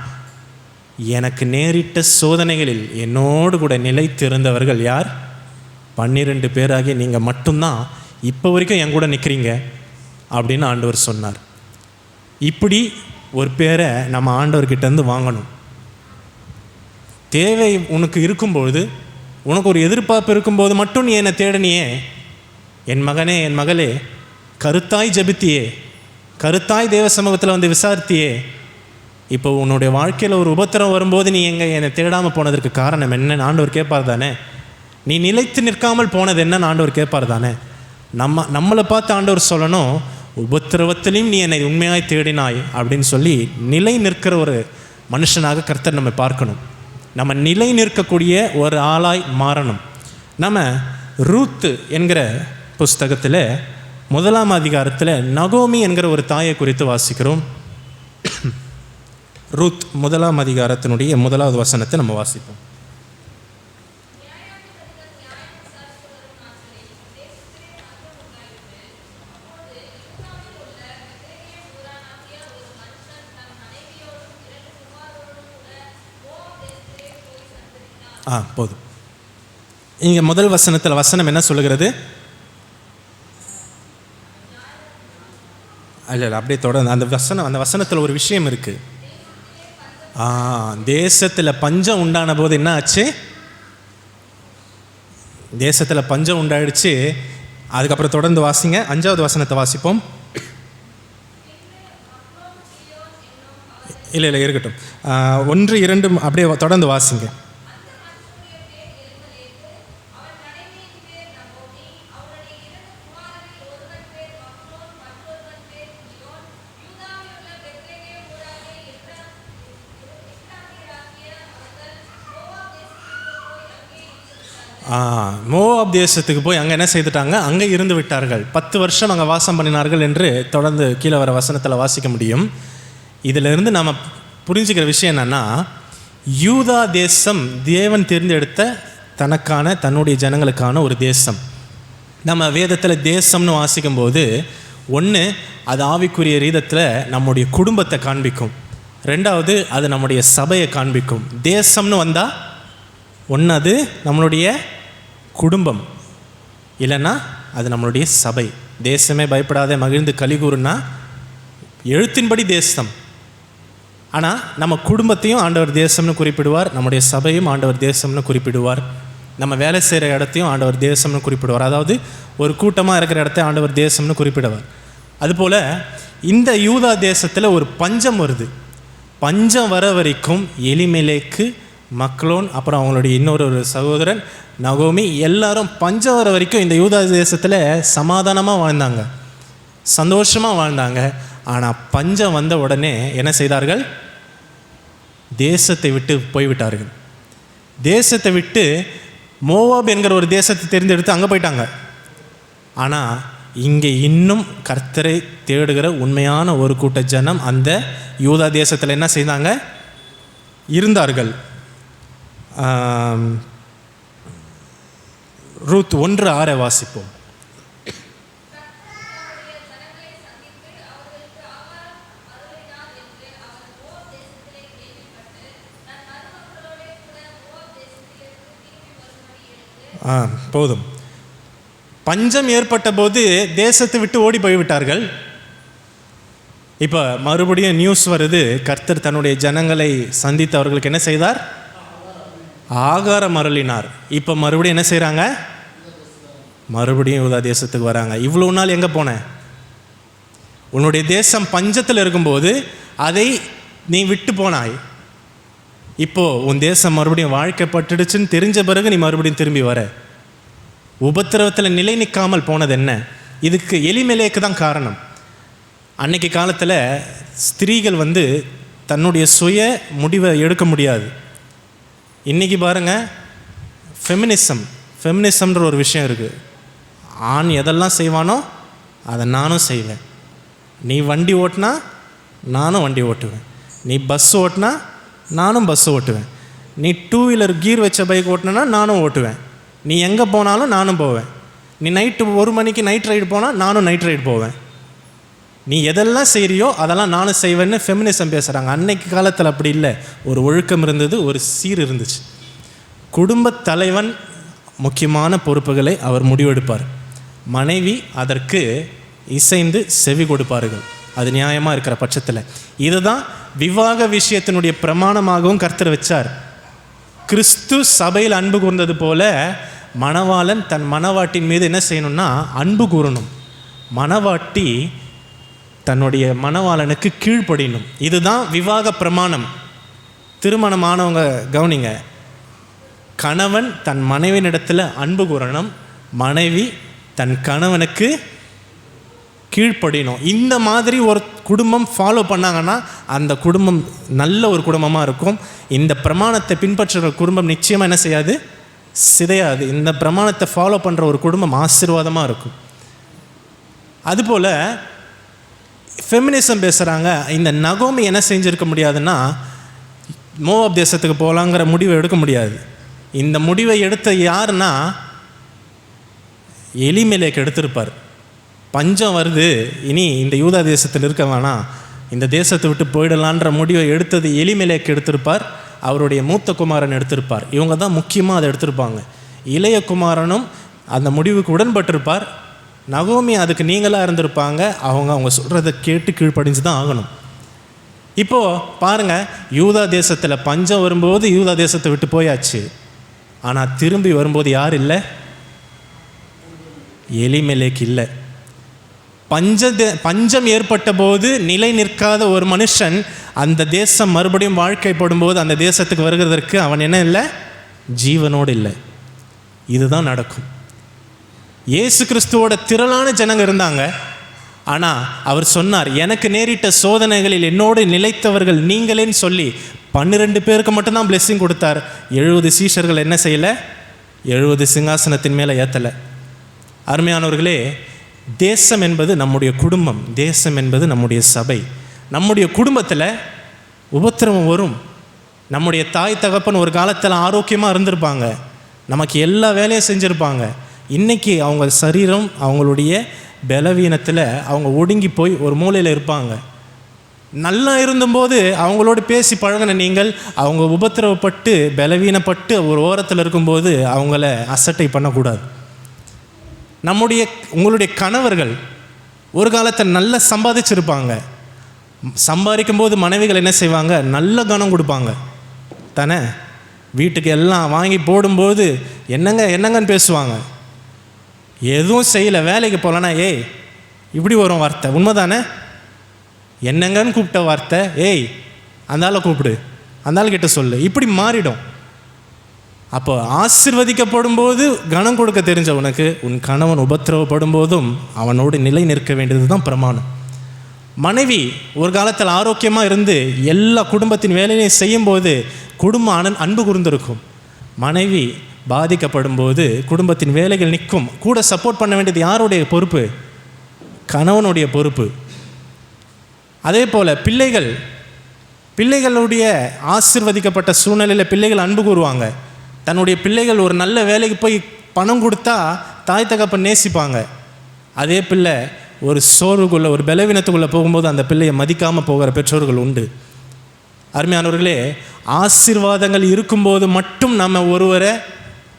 Speaker 1: எனக்கு நேரிட்ட சோதனைகளில் என்னோடு கூட நிலைத்திருந்தவர்கள் யார்? 12 பேராகி நீங்கள் மட்டும்தான் இப்போ வரைக்கும் என் கூட நிற்கிறீங்க அப்படின்னு ஆண்டவர் சொன்னார். இப்படி ஒரு பேரை நம்ம ஆண்டவர்கிட்டேருந்து வாங்கணும். தேவை உனக்கு இருக்கும்பொழுது, உனக்கு ஒரு எதிர்பார்ப்பு இருக்கும்போது மட்டும் நீ என்னை தேடனியே, என் மகனே என் மகளே, கருத்தாய் ஜெபித்தியே, கருத்தாய் தேவ சமூகத்தில் வந்து விசாரித்தியே, இப்போ உன்னுடைய வாழ்க்கையில் ஒரு உபத்திரம் வரும்போது நீ என்னை தேடாமல் போனதற்கு காரணம் என்னன்னு ஆண்டவர் கேட்பார் தானே? நீ நிலைத்து நிற்காமல் போனது என்னன்னு ஆண்டவர் கேட்பார் தானே? நம்மளை பார்த்து ஆண்டவர் சொல்லணும், உபத்திரவத்திலையும் நீ என்னை உண்மையாய் தேடினாய் அப்படின்னு சொல்லி நிலை நிற்கிற ஒரு மனுஷனாக கர்த்தர் நம்ம பார்க்கணும். நம்ம நிலை நிற்கக்கூடிய ஒரு ஆளாய் மாறணும். நம்ம ரூத் என்கிற புஸ்தகத்தில் 1ஆம் அதிகாரத்தில் நகோமி என்கிற ஒரு தாயை குறித்து வாசிக்கிறோம். ரூத் 1ஆம் அதிகாரத்தினுடைய 1வது வசனத்தை நம்ம வாசிப்போம். போதும். இங்கே முதல் வசனத்தில் வசனம் என்ன சொல்லுகிறது? இல்லை அப்படியே தொடர்ந்து அந்த வசனத்தில் ஒரு விஷயம் இருக்குது. தேசத்தில் பஞ்சம் உண்டான போது என்ன ஆச்சு? தேசத்தில் பஞ்சம் உண்டாயிடுச்சு. அதுக்கப்புறம் தொடர்ந்து வாசிங்க, 5வது வசனத்தை வாசிப்போம். இல்லை இருக்கட்டும், 1, 2 அப்படியே தொடர்ந்து வாசிங்க. மோவாப் தேசத்துக்கு போய் அங்கே என்ன செய்துட்டாங்க? அங்கே இருந்து விட்டார்கள். 10 வருஷம் அங்கே வாசம் பண்ணினார்கள் என்று தொடர்ந்து கீழே வர வசனத்தில் வாசிக்க முடியும். இதிலிருந்து நாம் புரிஞ்சுக்கிற விஷயம் என்னென்னா, யூதா தேசம் தேவன் தேர்ந்தெடுத்த தன்னுடைய ஜனங்களுக்கான ஒரு தேசம். நம்ம வேதத்தில் தேசம்னு வாசிக்கும்போது, ஒன்று அது ஆவிக்குரிய ரீதத்தில் நம்முடைய குடும்பத்தை காண்பிக்கும், 2வது அது நம்முடைய சபையை காண்பிக்கும். தேசம்னு வந்தால் ஒன்று அது நம்மளுடைய குடும்பம், இல்லைன்னா அது நம்மளுடைய சபை. தேசமே பயப்படாத மகிழ்ந்து கலிகூறுனா எழுத்தின்படி தேசம். ஆனால் நம்ம குடும்பத்தையும் ஆண்டவர் தேசம்னு குறிப்பிடுவார், நம்முடைய சபையும் ஆண்டவர் தேசம்னு குறிப்பிடுவார், நம்ம வேலை செய்கிற இடத்தையும் ஆண்டவர் தேசம்னு குறிப்பிடுவார். அதாவது ஒரு கூட்டமாக இருக்கிற இடத்த ஆண்டவர் தேசம்னு குறிப்பிடுவார். அதுபோல் இந்த யூதா தேசத்தில் ஒரு பஞ்சம் வருது. பஞ்சம் வர வரைக்கும் எலிமெலேக்கு, மக்லோன், அப்புறம் அவங்களுடைய இன்னொரு சகோதரன் நகோமி, எல்லாரும் பஞ்சம் வர வரைக்கும் இந்த யூதா தேசத்தில் சமாதானமாக வாழ்ந்தாங்க, சந்தோஷமாக வாழ்ந்தாங்க. ஆனால் பஞ்சம் வந்த உடனே என்ன செய்தார்கள்? தேசத்தை விட்டு போய்விட்டார்கள். தேசத்தை விட்டு மோவாப் என்கிற ஒரு தேசத்தை தேர்ந்தெடுத்து அங்கே போயிட்டாங்க. ஆனால் இங்கே இன்னும் கர்த்தரை தேடுகிற உண்மையான ஒரு கூட்ட ஜனம் அந்த யூதா தேசத்தில் என்ன செய்தாங்க? இருந்தார்கள். ரூத் 1:6 வாசிப்போம். போதும். பஞ்சம் ஏற்பட்ட போது தேசத்தை விட்டு ஓடி போய்விட்டார்கள். இப்போ மறுபடியும் நியூஸ் வருது, கர்த்தர் தன்னுடைய ஜனங்களை சந்தித்து அவர்களுக்கு என்ன செய்தார்? ஆகாரம் அருளினார். இப்போ மறுபடியும் என்ன செய்கிறாங்க? மறுபடியும் யூதா தேசத்துக்கு வராங்க. இவ்வளோ நாள் எங்கே போனேன்? உன்னுடைய தேசம் பஞ்சத்தில் இருக்கும்போது அதை நீ விட்டு போனாய். இப்போது உன் தேசம் மறுபடியும் வாழ்க்கைப்பட்டுடுச்சுன்னு தெரிஞ்ச பிறகு நீ மறுபடியும் திரும்பி வர. உபத்திரவத்தில் நிலை நிற்காமல் போனது என்ன? இதுக்கு எலிமெலேக்கு தான் காரணம். அன்னைக்கு காலத்தில் ஸ்திரீகள் தன்னுடைய சுய முடிவை எடுக்க முடியாது. இன்றைக்கி பாருங்கள், ஃபெமினிசம்ன்ற ஒரு விஷயம் இருக்குது. ஆண் எதெல்லாம் செய்வானோ அதை நானும் செய்வேன். நீ வண்டி ஓட்டினா நானும் வண்டி ஓட்டுவேன், நீ பஸ் ஓட்டினா நானும் பஸ் ஓட்டுவேன், நீ 2 வீலர் கீர் வச்ச பைக் ஓட்டினா நானும் ஓட்டுவேன், நீ எங்கே போனாலும் நானும் போவேன், நீ நைட்டு 1 மணிக்கு நைட் ரைடு போனால் நானும் நைட் ரைடு போவேன், நீ எதெல்லாம் செய்கிறியோ அதெல்லாம் நானும் செய்வேன்னு ஃபெமினிசம் பேசுகிறாங்க. அன்னைக்கு காலத்தில் அப்படி இல்லை. ஒரு ஒழுக்கம் இருந்தது, ஒரு சீர் இருந்துச்சு. குடும்ப தலைவன் முக்கியமான பொறுப்புகளை அவர் முடிவெடுப்பார். மனைவி அதற்கு இசைந்து செவி கொடுப்பார்கள், அது நியாயமாக இருக்கிற பட்சத்தில். இதுதான் விவாக விஷயத்தினுடைய பிரமாணமாகவும் கர்த்தர் வச்சார். கிறிஸ்து சபையில் அன்பு கூர்ந்தது போல மணவாளன் தன் மணவாட்டின் மீது என்ன செய்யணும்னா அன்பு கூறணும். மணவாட்டி தன்னுடைய மணவாளனுக்கு கீழ்ப்படியணும். இதுதான் விவாக பிரமாணம். திருமணமானவங்க கவனிங்க, கணவன் தன் மனைவியினிடத்தில் அன்பு கூறணும், மனைவி தன் கணவனுக்கு கீழ்ப்படியணும். இந்த மாதிரி ஒரு குடும்பம் ஃபாலோ பண்ணாங்கன்னா அந்த குடும்பம் நல்ல ஒரு குடும்பமாக இருக்கும். இந்த பிரமாணத்தை பின்பற்றுகிற குடும்பம் நிச்சயமாக என்ன செய்யாது, சிதையாது. இந்த பிரமாணத்தை ஃபாலோ பண்ணுற ஒரு குடும்பம் ஆசீர்வாதமாக இருக்கும். அதுபோல் ஃபெமினிசம் பேசுகிறாங்க. இந்த நகோமி என்ன செஞ்சுருக்க முடியாதுன்னா மோவாப் தேசத்துக்கு போகலாங்கிற முடிவை எடுக்க முடியாது. இந்த முடிவை எடுத்த யாருன்னா எலிமெலேக் எடுத்திருப்பார். பஞ்சம் வருது, இனி இந்த யூதா தேசத்தில் இருக்க வேணாம், இந்த தேசத்தை விட்டு போயிடலான்ற முடிவை எடுத்தது எலிமெலேக் எடுத்திருப்பார். அவருடைய மூத்த குமாரன் எடுத்திருப்பார். இவங்க தான் முக்கியமாக அதை எடுத்திருப்பாங்க. இளைய குமாரனும் அந்த முடிவுக்கு உடன்பட்டிருப்பார். நகோமி அதுக்கு நீங்களாக இருந்திருப்பாங்க. அவங்க சொல்கிறத கேட்டு கீழ்ப்படிஞ்சு தான் ஆகணும். இப்போது பாருங்கள், யூதா தேசத்தில் பஞ்சம் வரும்போது யூதா தேசத்தை விட்டு போயாச்சு. ஆனால் திரும்பி வரும்போது யார் இல்லை? எலிமெலேக் இல்லை. பஞ்சம் ஏற்பட்ட போது நிலை நிற்காத ஒரு மனுஷன் அந்த தேசம் மறுபடியும் வாழ்க்கைப்படும் போது அந்த தேசத்துக்கு வருகிறதற்கு அவன் என்ன இல்லை? ஜீவனோடு இல்லை. இதுதான் நடக்கும். இயேசு கிறிஸ்துவோட திரளான ஜனங்க இருந்தாங்க. ஆனால் அவர் சொன்னார், எனக்கு நேரிட்ட சோதனைகளில் என்னோடு நிலைத்தவர்கள் நீங்களேன்னு சொல்லி 12 பேருக்கு மட்டும்தான் பிளெஸ்ஸிங் கொடுத்தார். 70 சீஷர்கள் என்ன செய்யலை? 70 சிங்காசனத்தின் மேலே ஏற்றலை. அருமையானவர்களே, தேசம் என்பது நம்முடைய குடும்பம், தேசம் என்பது நம்முடைய சபை. நம்முடைய குடும்பத்தில் உபத்திரவம் வரும். நம்முடைய தாய் தகப்பன் ஒரு காலத்தில் ஆரோக்கியமாக இருந்திருப்பாங்க, நமக்கு எல்லா வேலையும் செஞ்சுருப்பாங்க. இன்றைக்கி அவங்க சரீரம் அவங்களுடைய பலவீனத்தில் அவங்க ஒடுங்கி போய் ஒரு மூலையில் இருப்பாங்க. நல்லா இருந்தபோது அவங்களோடு பேசி பழகின நீங்கள் அவங்க உபத்திரவப்பட்டு பலவீனப்பட்டு ஒரு ஓரத்தில் இருக்கும்போது அவங்கள அசட்டை பண்ணக்கூடாது. உங்களுடைய கணவர்கள் ஒரு காலத்தில் நல்லா சம்பாதிச்சிருப்பாங்க. சம்பாதிக்கும் போது மனைவிகள் என்ன செய்வாங்க? நல்ல கனம் கொடுப்பாங்க தானே. வீட்டுக்கு எல்லாம் வாங்கி போடும்போது என்னங்கன்னு பேசுவாங்க. எதுவும் செய்யலை, வேலைக்கு போகலன்னா ஏய் இப்படி வரும் வார்த்தை, உண்மைதானே? என்னங்கன்னு கூப்பிட்ட வார்த்தை ஏய் அந்த கூப்பிடு, அந்த கிட்ட சொல்லு, இப்படி மாறிடும். அப்போ ஆசீர்வதிக்கப்படும் போது கனம் கொடுக்க தெரிஞ்சவனுக்கு உன் கணவன் உபத்திரவப்படும் போதும் அவனோடு நிலை நிற்க வேண்டியது தான் பிரமாணம். மனைவி ஒரு காலத்தில் ஆரோக்கியமாக இருந்து எல்லா குடும்பத்தின் வேலையையும் செய்யும்போது குடும்பம் அன்பு கூர்ந்திருக்கும். மனைவி பாதிக்கப்படும் போது குடும்பத்தின் வேலைகள் நிற்கும். கூட சப்போர்ட் பண்ண வேண்டியது யாருடைய பொறுப்பு? கணவனுடைய பொறுப்பு. அதே போல் பிள்ளைகளுடைய ஆசீர்வதிக்கப்பட்ட சூழ்நிலையில் பிள்ளைகள் அன்பு கூறுவாங்க. தன்னுடைய பிள்ளைகள் ஒரு நல்ல வேலைக்கு போய் பணம் கொடுத்தா தாய் தகப்பன் நேசிப்பாங்க. அதே பிள்ளை ஒரு சோர்வுக்குள்ளே ஒரு பலவீனத்துக்குள்ளே போகும்போது அந்த பிள்ளையை மதிக்காமல் போகிற பெற்றோர்கள் உண்டு. அருமையானவர்களே, ஆசீர்வாதங்கள் இருக்கும்போது மட்டும்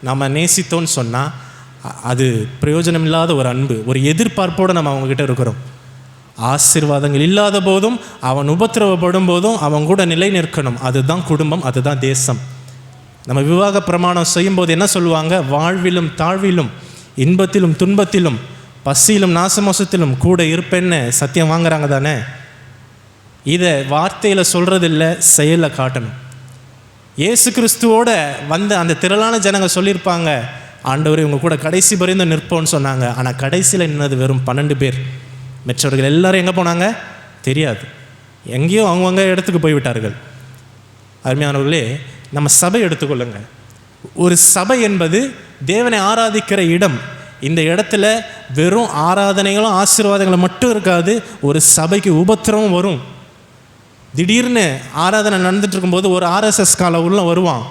Speaker 1: நம்ம நேசித்தோன்னு சொன்னால் அது பிரயோஜனம் இல்லாத ஒரு அன்பு, ஒரு எதிர்பார்ப்போடு நம்ம அவங்கக்கிட்ட இருக்கிறோம். ஆசீர்வாதங்கள் இல்லாத போதும் அவன் உபத்திரவப்படும் போதும் அவன் கூட நிலை நிற்கணும். அதுதான் குடும்பம், அதுதான் தேசம். நம்ம விவாக பிரமாணம் செய்யும்போது என்ன சொல்லுவாங்க? வாழ்விலும் தாழ்விலும் இன்பத்திலும் துன்பத்திலும் பசியிலும் நாசமோசத்திலும் கூட இருப்பேன்னு சத்தியம் வாங்குறாங்க தானே. இதை வார்த்தையில் சொல்கிறதில்ல, செயலில் காட்டணும். இயேசு கிறிஸ்துவோட வந்த அந்த திரளான ஜனங்க சொல்லியிருப்பாங்க, ஆண்டவர் இவங்க கூட கடைசி பரிந்து நிற்போன்னு சொன்னாங்க. ஆனால் கடைசியில் நின்னது வெறும் 12 பேர். மற்றவர்கள் எல்லாரும் எங்கே போனாங்க தெரியாது, எங்கேயோ அவங்கவுங்க இடத்துக்கு போய்விட்டார்கள். அருமையானவர்களே, நம்ம சபை எடுத்துக்கொள்ளுங்க. ஒரு சபை என்பது தேவனை ஆராதிக்கிற இடம். இந்த இடத்துல வெறும் ஆராதனைகளும் ஆசீர்வாதங்களும் மட்டும் இருக்காது. ஒரு சபைக்கு உபத்திரமும் வரும். திடீர்னு ஆராதனை நடந்துட்டு இருக்கும்போது ஒரு RSS கால உள்ள வருவான்.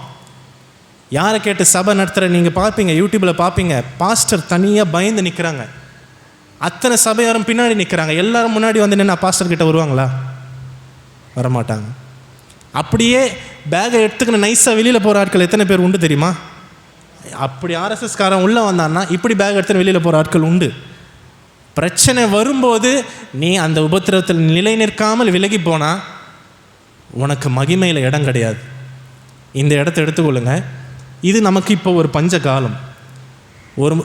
Speaker 1: யாரை கேட்டு சபை நடத்துகிற நீங்கள் பார்ப்பீங்க, யூடியூப்பில் பார்ப்பீங்க, பாஸ்டர் தனியாக பயந்து நிற்கிறாங்க. அத்தனை சபையாரும் பின்னாடி நிற்கிறாங்க. எல்லாரும் முன்னாடி வந்து நின்று பாஸ்டர் கிட்ட வருவாங்களா? வரமாட்டாங்க. அப்படியே பேகை எடுத்துக்கின்னு நைஸாக வெளியில் போகிற ஆட்கள் எத்தனை பேர் உண்டு தெரியுமா? அப்படி ஆர்எஸ்எஸ்காரன் உள்ளே வந்தான்னா இப்படி பேக் எடுத்துன்னு வெளியில் போகிற ஆட்கள் உண்டு. பிரச்சனை வரும்போது நீ அந்த உபத்திரவத்தில் நிலை நிற்காமல் விலகி போனால் உனக்கு மகிமையில் இடம் கிடையாது. இந்த இடத்த எடுத்துக்கொள்ளுங்க. இது நமக்கு இப்போ ஒரு பஞ்ச காலம்.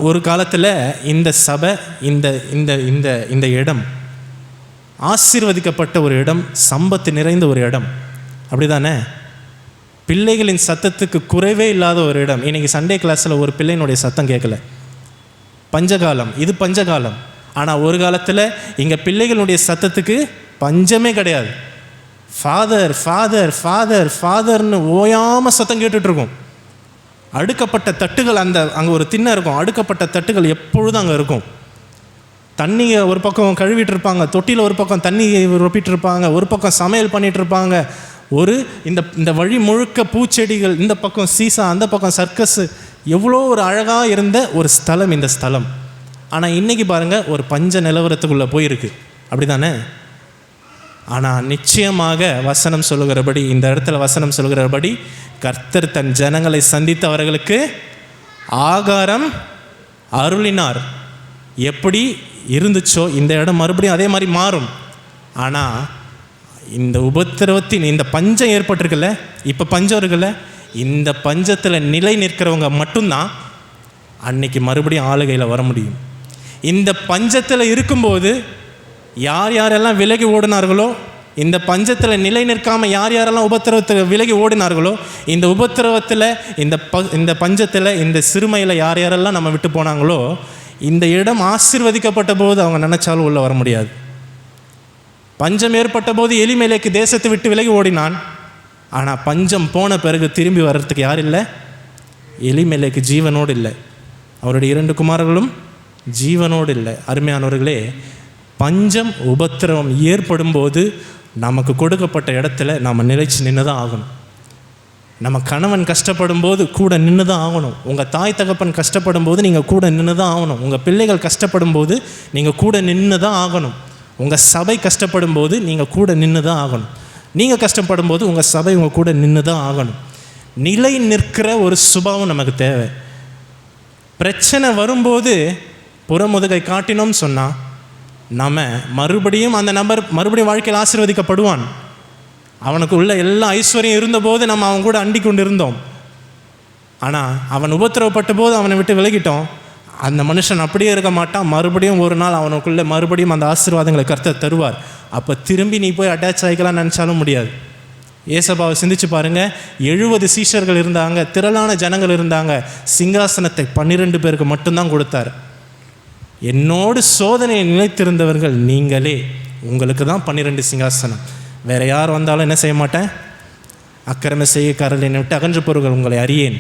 Speaker 1: ஒரு காலத்தில் இந்த சபை, இந்த இந்த இந்த இந்த இடம் ஆசீர்வதிக்கப்பட்ட ஒரு இடம், சம்பத்து நிறைந்த ஒரு இடம், அப்படி தானே? பிள்ளைகளின் சத்தத்துக்கு குறைவே இல்லாத ஒரு இடம். இன்றைக்கி சண்டே கிளாஸில் ஒரு பிள்ளையினுடைய சத்தம் கேட்கல. பஞ்சகாலம், இது பஞ்சகாலம். ஆனால் ஒரு காலத்தில் இங்கே பிள்ளைகளுடைய சத்தத்துக்கு பஞ்சமே கிடையாது. ஃபாதர் ஃபாதர் ஃபாதர் ஃபாதர்னு ஓயாமல் சத்தம் கேட்டுட்ருக்கோம். அடுக்கப்பட்ட தட்டுகள், அங்கே ஒரு திண்ணை இருக்கும், அடுக்கப்பட்ட தட்டுகள் எப்பொழுதும் அங்கே இருக்கும். தண்ணியை ஒரு பக்கம் கழுவிட்டு இருப்பாங்க, தொட்டியில் ஒரு பக்கம் தண்ணி ரொப்பிட்டு இருப்பாங்க, ஒரு பக்கம் சமையல் பண்ணிகிட்டு இருப்பாங்க. இந்த வழி முழுக்க பூச்செடிகள், இந்த பக்கம் சீசா, அந்த பக்கம் சர்க்கஸு. எவ்வளோ ஒரு அழகாக இருந்த ஒரு ஸ்தலம் இந்த ஸ்தலம். ஆனால் இன்றைக்கி பாருங்கள், ஒரு பஞ்ச நிலவரத்துக்குள்ளே போயிருக்கு, அப்படி தானே? ஆனால் நிச்சயமாக வசனம் சொல்லுகிறபடி, இந்த இடத்துல வசனம் சொல்லுகிறபடி, கர்த்தர் தன் ஜனங்களை சந்தித்து அவர்களுக்கு ஆகாரம் அருளினார். எப்படி இருந்துச்சோ இந்த இடம் மறுபடியும் அதே மாதிரி மாறும். ஆனால் இந்த உபத்திரவத்தின் இந்த பஞ்சம் ஏற்பட்டிருக்குல்ல, இப்போ பஞ்சம் இருக்குல்ல, இந்த பஞ்சத்தில் நிலை நிற்கிறவங்க மட்டும்தான் அன்னைக்கு மறுபடியும் ஆளுகையில் வர முடியும். இந்த பஞ்சத்தில் இருக்கும்போது யார் யாரெல்லாம் விலகி ஓடினார்களோ, இந்த பஞ்சத்தில் நிலை நிற்காமல் யார் யாரெல்லாம் உபத்திரவத்தில் விலகி ஓடினார்களோ, இந்த உபத்திரவத்தில், இந்த பஞ்சத்தில், இந்த சிறுமையில் யார் யாரெல்லாம் நம்ம விட்டு போனாங்களோ, இந்த இடம் ஆசீர்வதிக்கப்பட்ட போது அவங்க நினச்சாலும் உள்ளே வர முடியாது. பஞ்சம் ஏற்பட்ட போது எலிமெலேக்கு தேசத்தை விட்டு விலகி ஓடினான். ஆனால் பஞ்சம் போன பிறகு திரும்பி வர்றதுக்கு யார் இல்லை? எலிமெலேக்கு ஜீவனோடு இல்லை, அவருடைய 2 குமாரர்களும் ஜீவனோடு இல்லை. அருமையானவர்களே, பஞ்சம் உபத்திரவம் ஏற்படும் போது நமக்கு கொடுக்கப்பட்ட இடத்துல நாம் நிலைச்சு நின்று தான் ஆகணும். நம்ம கணவன் கஷ்டப்படும் போது கூட நின்று தான் ஆகணும். உங்கள் தாய் தகப்பன் கஷ்டப்படும் போது நீங்கள் கூட நின்று தான் ஆகணும். உங்கள் பிள்ளைகள் கஷ்டப்படும் போது நீங்கள் கூட நின்று தான் ஆகணும். உங்கள் சபை கஷ்டப்படும் போது நீங்கள் கூட நின்று தான் ஆகணும். நீங்கள் கஷ்டப்படும் போது உங்கள் சபை உங்கள் கூட நின்று தான் ஆகணும். நிலை நிற்கிற ஒரு சுபாவம் நமக்கு தேவை. பிரச்சனை வரும்போது புறமுதுகை காட்டினோம்னு சொன்னால் நம்ம மறுபடியும் அந்த நபர் மறுபடியும் வாழ்க்கையில் ஆசீர்வதிக்கப்படுவான். அவனுக்கு உள்ள எல்லா ஐஸ்வர்யம் இருந்தபோது நம்ம அவன் கூட அண்டி கொண்டு இருந்தோம். ஆனால் அவன் உபத்திரவப்பட்ட போது அவனை விட்டு விலகிட்டோம். அந்த மனுஷன் அப்படியே இருக்க மாட்டான். மறுபடியும் ஒரு நாள் அவனுக்குள்ளே மறுபடியும் அந்த ஆசீர்வாதங்களை கர்த்தர் தருவார். அப்போ திரும்பி நீ போய் அட்டாச் ஆகிக்கலாம் நினச்சாலும் முடியாது. ஏசப்பாவை சிந்திச்சு பாருங்கள். 70 சீஷர்கள் இருந்தாங்க, திரளான ஜனங்கள் இருந்தாங்க. சிங்காசனத்தை 12 பேருக்கு மட்டும்தான் கொடுத்தார். என்னோடு சோதனையை நிலைத்திருந்தவர்கள் நீங்களே, உங்களுக்கு தான் 12 சிங்காசனம். வேறு யார் வந்தாலும் என்ன செய்ய மாட்டேன், அக்கிரம செய்யக்காரர்கள் என்னை விட்டு அகன்று பொருள்கள் உங்களை அறியேன்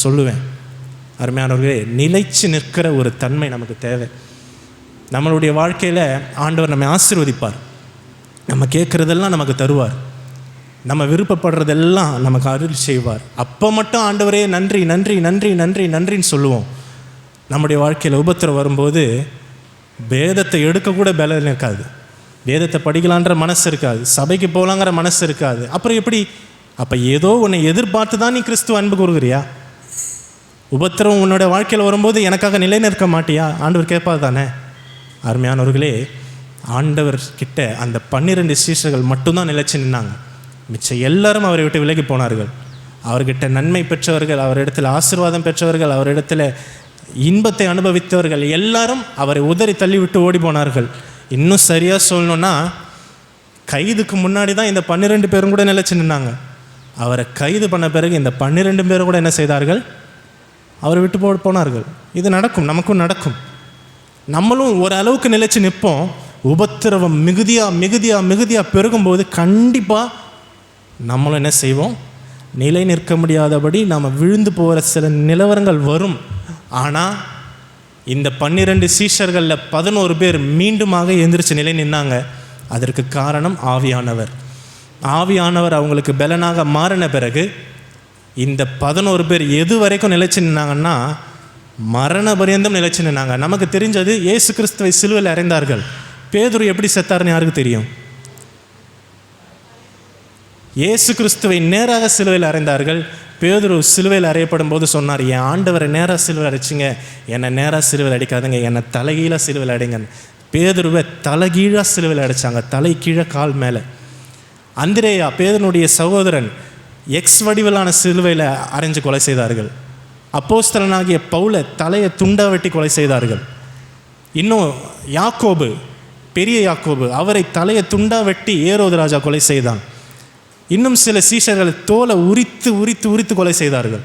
Speaker 1: சொல்லுவேன். அருமையானவர்களே, நிலைச்சு நிற்கிற ஒரு தன்மை நமக்கு தேவை. நம்மளுடைய வாழ்க்கையில் ஆண்டவர் நம்மை ஆசீர்வதிப்பார். நம்ம கேட்குறதெல்லாம் நமக்கு தருவார். நம்ம விருப்பப்படுறதெல்லாம் நமக்கு அருள் செய்வார். அப்போ மட்டும் ஆண்டவரே நன்றி நன்றி நன்றி நன்றி நன்றின்னு சொல்லுவோம். நம்முடைய வாழ்க்கையில் உபத்திரம் வரும்போது வேதத்தை எடுக்கக்கூட பலம் இருக்காது, வேதத்தை படிக்கலான்ற மனசு இருக்காது, சபைக்கு போகலாங்கிற மனசு இருக்காது. அப்புறம் எப்படி? அப்போ ஏதோ உன்னை எதிர்பார்த்து தான் நீ கிறிஸ்துவ அன்பு கூறுகிறியா? உபத்திரம் உன்னோட வாழ்க்கையில் வரும்போது எனக்காக நிலை நிற்க மாட்டியா? ஆண்டவர் கேட்பாது தானே. அருமையானவர்களே, ஆண்டவர் கிட்ட அந்த 12 சீஷர்கள் மட்டும்தான் நிலைச்சு நின்னாங்க. மிச்சம் எல்லாரும் அவரை விட்டு விலகி போனார்கள். அவர்கிட்ட நன்மை பெற்றவர்கள், அவரிடத்தில் ஆசீர்வாதம் பெற்றவர்கள், அவரிடத்தில் இன்பத்தை அனுபவித்தவர்கள் எல்லாரும் அவரை உதறி தள்ளிவிட்டு ஓடி போனார்கள். இன்னும் சரியாக சொல்லணுன்னா, கைதுக்கு முன்னாடி தான் இந்த 12 பேரும் கூட நிலைச்சு நின்னாங்க. அவரை கைது பண்ண பிறகு இந்த 12 பேரும் கூட என்ன செய்தார்கள்? அவரை விட்டு போனார்கள். இது நடக்கும், நமக்கும் நடக்கும். நம்மளும் ஒரு அளவுக்கு நிலைச்சு நிற்போம். உபத்திரவம் மிகுதியாக மிகுதியாக மிகுதியாக பெருகும்போது கண்டிப்பாக நம்மளும் என்ன செய்வோம்? நிலை நிற்க முடியாதபடி நாம் விழுந்து போகிற சில நிலவரங்கள் வரும். ஆனால் இந்த 12 சீஷர்களில் 11 பேர் மீண்டுமாக எந்திரிச்சு நிலை நின்னாங்க. அதற்கு காரணம் ஆவியானவர். ஆவியானவர் அவங்களுக்கு பலனாக மாறின பிறகு இந்த 11 பேர் எது வரைக்கும் நிலைச்சு நின்னாங்கன்னா, மரண பரியந்தம் நிலைச்சு நின்னாங்க. நமக்கு தெரிஞ்சது இயேசு கிறிஸ்துவை சிலுவையில் அறைந்தார்கள். பேதுரு எப்படி செத்தாருன்னு யாருக்கு தெரியும்? இயேசு கிறிஸ்துவை நேராக சிலுவையில் அறைந்தார்கள். பேதுரு சிலுவையில் அறையப்படும் போது சொன்னார், என் ஆண்டவரை நேராக சிலுவையில் அடிச்சிங்க, என்னை நேராக சிலுவையில் அடிக்காதுங்க, என்னை தலைகீழாக சிலுவையில் அடிங்க. பேதுருவை தலைகீழாக சிலுவையில் அடித்தாங்க, தலை கீழே கால் மேலே. அந்திரேயா பேதுருனுடைய சகோதரன் எக்ஸ் வடிவிலான சிலுவையில் அரைஞ்சு கொலை செய்தார்கள். அப்போஸ்தலனாகிய பவுலை தலையை துண்டா வெட்டி கொலை செய்தார்கள். இன்னும் யாக்கோபு, பெரிய யாக்கோபு, அவரை தலையை துண்டா வெட்டி ஏரோது ராஜா கொலை செய்தான். இன்னும் சில சீஷர்கள் தோலை உரித்து உரித்து உரித்து கொலை செய்தார்கள்.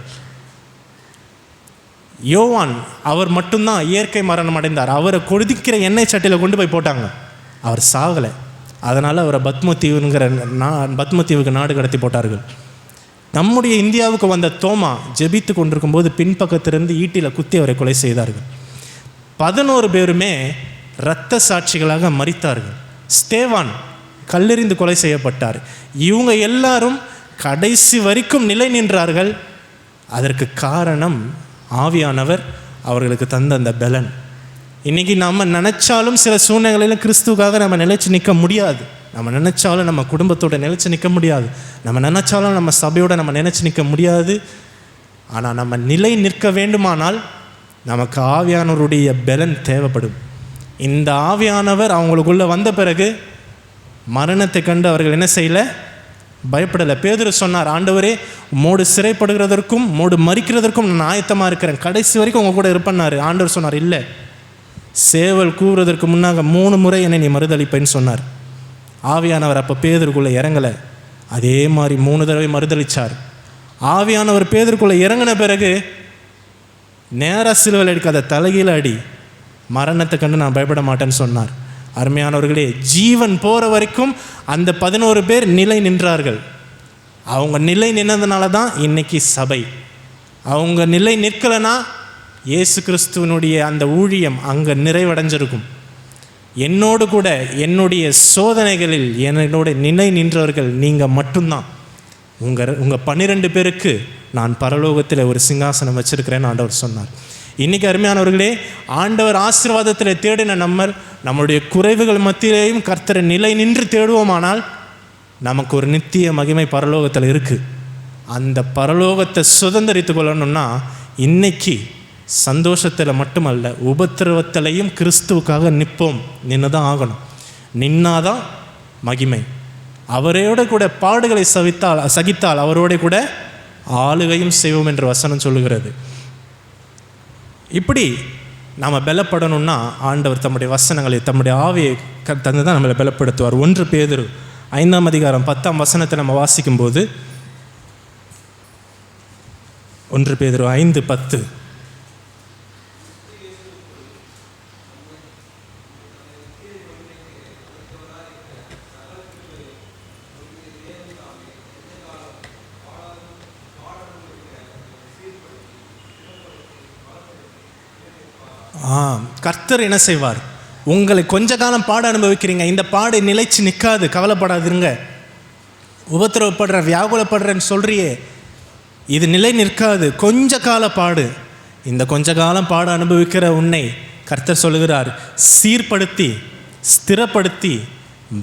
Speaker 1: யோவான் அவர் மட்டும்தான் இயற்கை மரணம் அடைந்தார். அவரை கொதிக்கிற எண்ணெய் சட்டியில் கொண்டு போய் போட்டாங்க, அவர் சாகலை. அதனால் அவரை பத்மத்தீவுக்கு நாடு கடத்தி போட்டார்கள். நம்முடைய இந்தியாவுக்கு வந்த தோமா ஜெபித்து கொண்டிருக்கும் போது பின்பக்கத்திலிருந்து ஈட்டியில் குத்தி அவரை கொலை செய்தார்கள். 11 பேருமே இரத்த சாட்சிகளாக மரித்தார்கள். ஸ்தேவான் கல்லெறிந்து கொலை செய்யப்பட்டார். இவங்க எல்லாரும் கடைசி வரைக்கும் நிலை நின்றார்கள். அதற்கு காரணம் ஆவியானவர் அவர்களுக்கு தந்த அந்த பலன். இன்றைக்கி நம்ம நினச்சாலும் சில சூழ்நிலையில் கிறிஸ்துவுக்காக நம்ம நிலைச்சு நிற்க முடியாது. நம்ம நினச்சாலும் நம்ம குடும்பத்தோடு நிலைச்சு நிற்க முடியாது. நம்ம நினச்சாலும் நம்ம சபையோடு நம்ம நினச்சி நிற்க முடியாது. ஆனால் நம்ம நிலை நிற்க வேண்டுமானால் நமக்கு ஆவியானவருடைய பலன் தேவைப்படும். இந்த ஆவியானவர் அவங்களுக்குள்ளே வந்த பிறகு மரணத்தை கண்டு அவர்கள் என்ன செய்யலை, பயப்படலை. பேதுரு சொன்னார், ஆண்டவரே மோடு சிறைப்படுகிறதற்கும் மோடு மறிக்கிறதற்கும் நான் ஆயத்தமாக இருக்கிறேன், கடைசி வரைக்கும் உங்கள் கூட இருப்பேன்னாரு. ஆண்டவர் சொன்னார், இல்லை, சேவல் கூறுவதற்கு முன்னாக 3 முறை என்னை நீ மறுதளிப்பேன்னு சொன்னார். ஆவியானவர் அப்போ பேதுருக்குள்ளே இறங்கலை. அதே மாதிரி 3 தடவை மறுதளித்தார். ஆவியானவர் பேதுருக்குள்ளே இறங்கின பிறகு நேராக சிலுவையில் அடிக்காத, தலைகீழ அடி, மரணத்தை கண்டு நான் பயப்பட மாட்டேன்னு சொன்னார். அருமையானவர்களே, ஜீவன் போகிற வரைக்கும் அந்த 11 பேர் நிலை நின்றார்கள். அவங்க நிலை நின்றதுனால தான் இன்னைக்கு சபை. அவங்க நிலை நிற்கலைன்னா இயேசு கிறிஸ்துவனுடைய அந்த ஊழியம் அங்கே நிறைவடைஞ்சிருக்கும். என்னோடு கூட என்னுடைய சோதனைகளில் என்னோட நிலை நின்றவர்கள் நீங்கள் மட்டும்தான். உங்கள் 12 பேருக்கு நான் பரலோகத்தில் ஒரு சிங்காசனம் வச்சிருக்கிறேன்னு ஆண்டவர் சொன்னார். இன்றைக்கி அருமையானவர்களே, ஆண்டவர் ஆசீர்வாதத்தில் தேடின நம்மளுடைய குறைவுகள் மத்தியிலேயும் கர்த்தரை நிலை நின்று தேடுவோமானால் நமக்கு ஒரு நித்திய மகிமை பரலோகத்தில் இருக்குது. அந்த பரலோகத்தை சுதந்திரித்து கொள்ளணும்னா இன்னைக்கு சந்தோஷத்தில் மட்டுமல்ல, உபத்திரவத்திலையும் கிறிஸ்துவுக்காக நிற்போம். நின்று தான் ஆகணும். நின்னாதான் மகிமை. அவரோட கூட பாடுகளை சகித்தால் அவரோட கூட ஆளுகையும் செய்வோம் என்று வசனம் சொல்லுகிறது. இப்படி நாம் பலப்படணும்னா ஆண்டவர் தம்முடைய வசனங்களை, தம்முடைய ஆவியை தந்து தான் நம்மளை பலப்படுத்துவார். 1 பேதுரு 5ஆம் அதிகாரம் 10ஆம் வசனத்தை நம்ம வாசிக்கும்போது, 1 பேதுரு 5:10, கர்த்தர் என்ன செய்வார்? உங்களை கொஞ்ச காலம் பாடு அனுபவிக்கிறீங்க, இந்த பாடு நிலைச்சு நிற்காது, கவலைப்படாதுங்க. உபத்திரவப்படுற, வியாகுலப்படுறேன்னு சொல்கிறியே, இது நிலை நிற்காது, கொஞ்ச கால பாடு. இந்த கொஞ்ச காலம் பாடு அனுபவிக்கிற உன்னை கர்த்தர் சொல்லுகிறார், சீர்படுத்தி ஸ்திரப்படுத்தி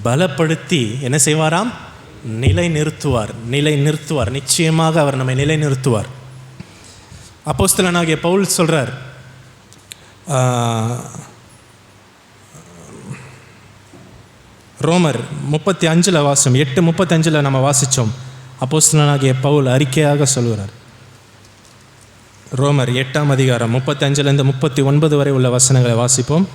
Speaker 1: பலப்படுத்தி என்ன செய்வாராம்? நிலை நிறுத்துவார். நிலை நிறுத்துவார். நிச்சயமாக அவர் நம்மை நிலை நிறுத்துவார். அப்போஸ்தலனாகிய பவுல் சொல்கிறார், ரோமர் 35 வாசம் 8:35 நம்ம வாசித்தோம். அப்போஸ்தலனாகிய பவுல் அறிக்கையாக சொல்கிறார். ரோமர் 8ஆம் அதிகாரம் 35 39 வரை உள்ள வசனங்களை வாசிப்போம்.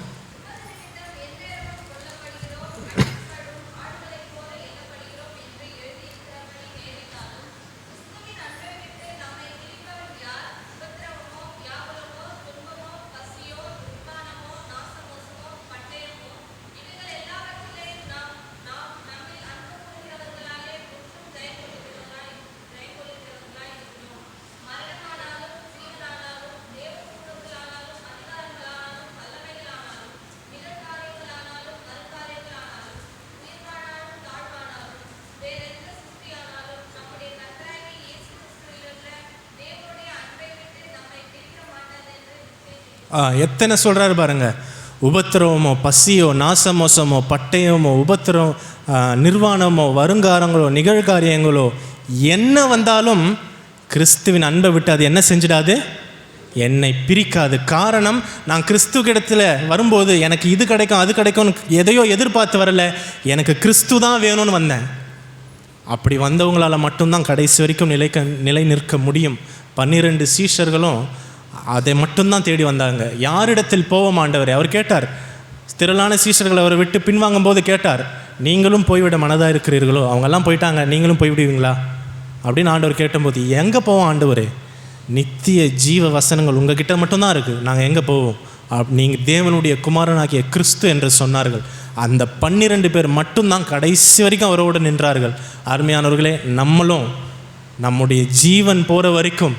Speaker 1: எத்தனை சொல்கிறாரு பாருங்க. உபத்திரவமோ, பசியோ, நாசமோசமோ, பட்டயமோ, உபத்திரம், நிர்வாணமோ, வருங்காரங்களோ, நிகழ்காரியங்களோ என்ன வந்தாலும் கிறிஸ்துவின் அன்பை விட்டு அது என்ன செஞ்சிடாது? என்னை பிரிக்காது. காரணம், நான் கிறிஸ்துவிடத்தில் வரும்போது எனக்கு இது கிடைக்கும் அது கிடைக்கும்னு எதையோ எதிர்பார்த்து வரல, எனக்கு கிறிஸ்து தான் வேணும்னு வந்தேன். அப்படி வந்தவங்களால் மட்டும்தான் கடைசி வரைக்கும் நிலை நிற்க முடியும். 12 சீஷர்களும் அதை மட்டும்தான் தேடி வந்தாங்க. யாரிடத்தில் போவோம் ஆண்டவரே? அவர் கேட்டார். திரளான சீஷர்கள் அவரை விட்டு பின்வாங்கும் போது கேட்டார், நீங்களும் போய்விட மனதாக இருக்கிறீர்களோ? அவங்கெல்லாம் போயிட்டாங்க, நீங்களும் போய்விடுவீங்களா அப்படின்னு ஆண்டவர் கேட்டபோது, எங்கே போவோம் ஆண்டவரே? நித்திய ஜீவ வசனங்கள் உங்ககிட்ட மட்டும்தான் இருக்குது, நாங்கள் எங்கே போவோம்? நீங்கள் தேவனுடைய குமாரனாகிய கிறிஸ்து என்று சொன்னார்கள். அந்த 12 பேர் மட்டும்தான் கடைசி வரைக்கும் அவரோடு நின்றார்கள். அருமையானவர்களே, நம்மளும் நம்முடைய ஜீவன் போகிற வரைக்கும்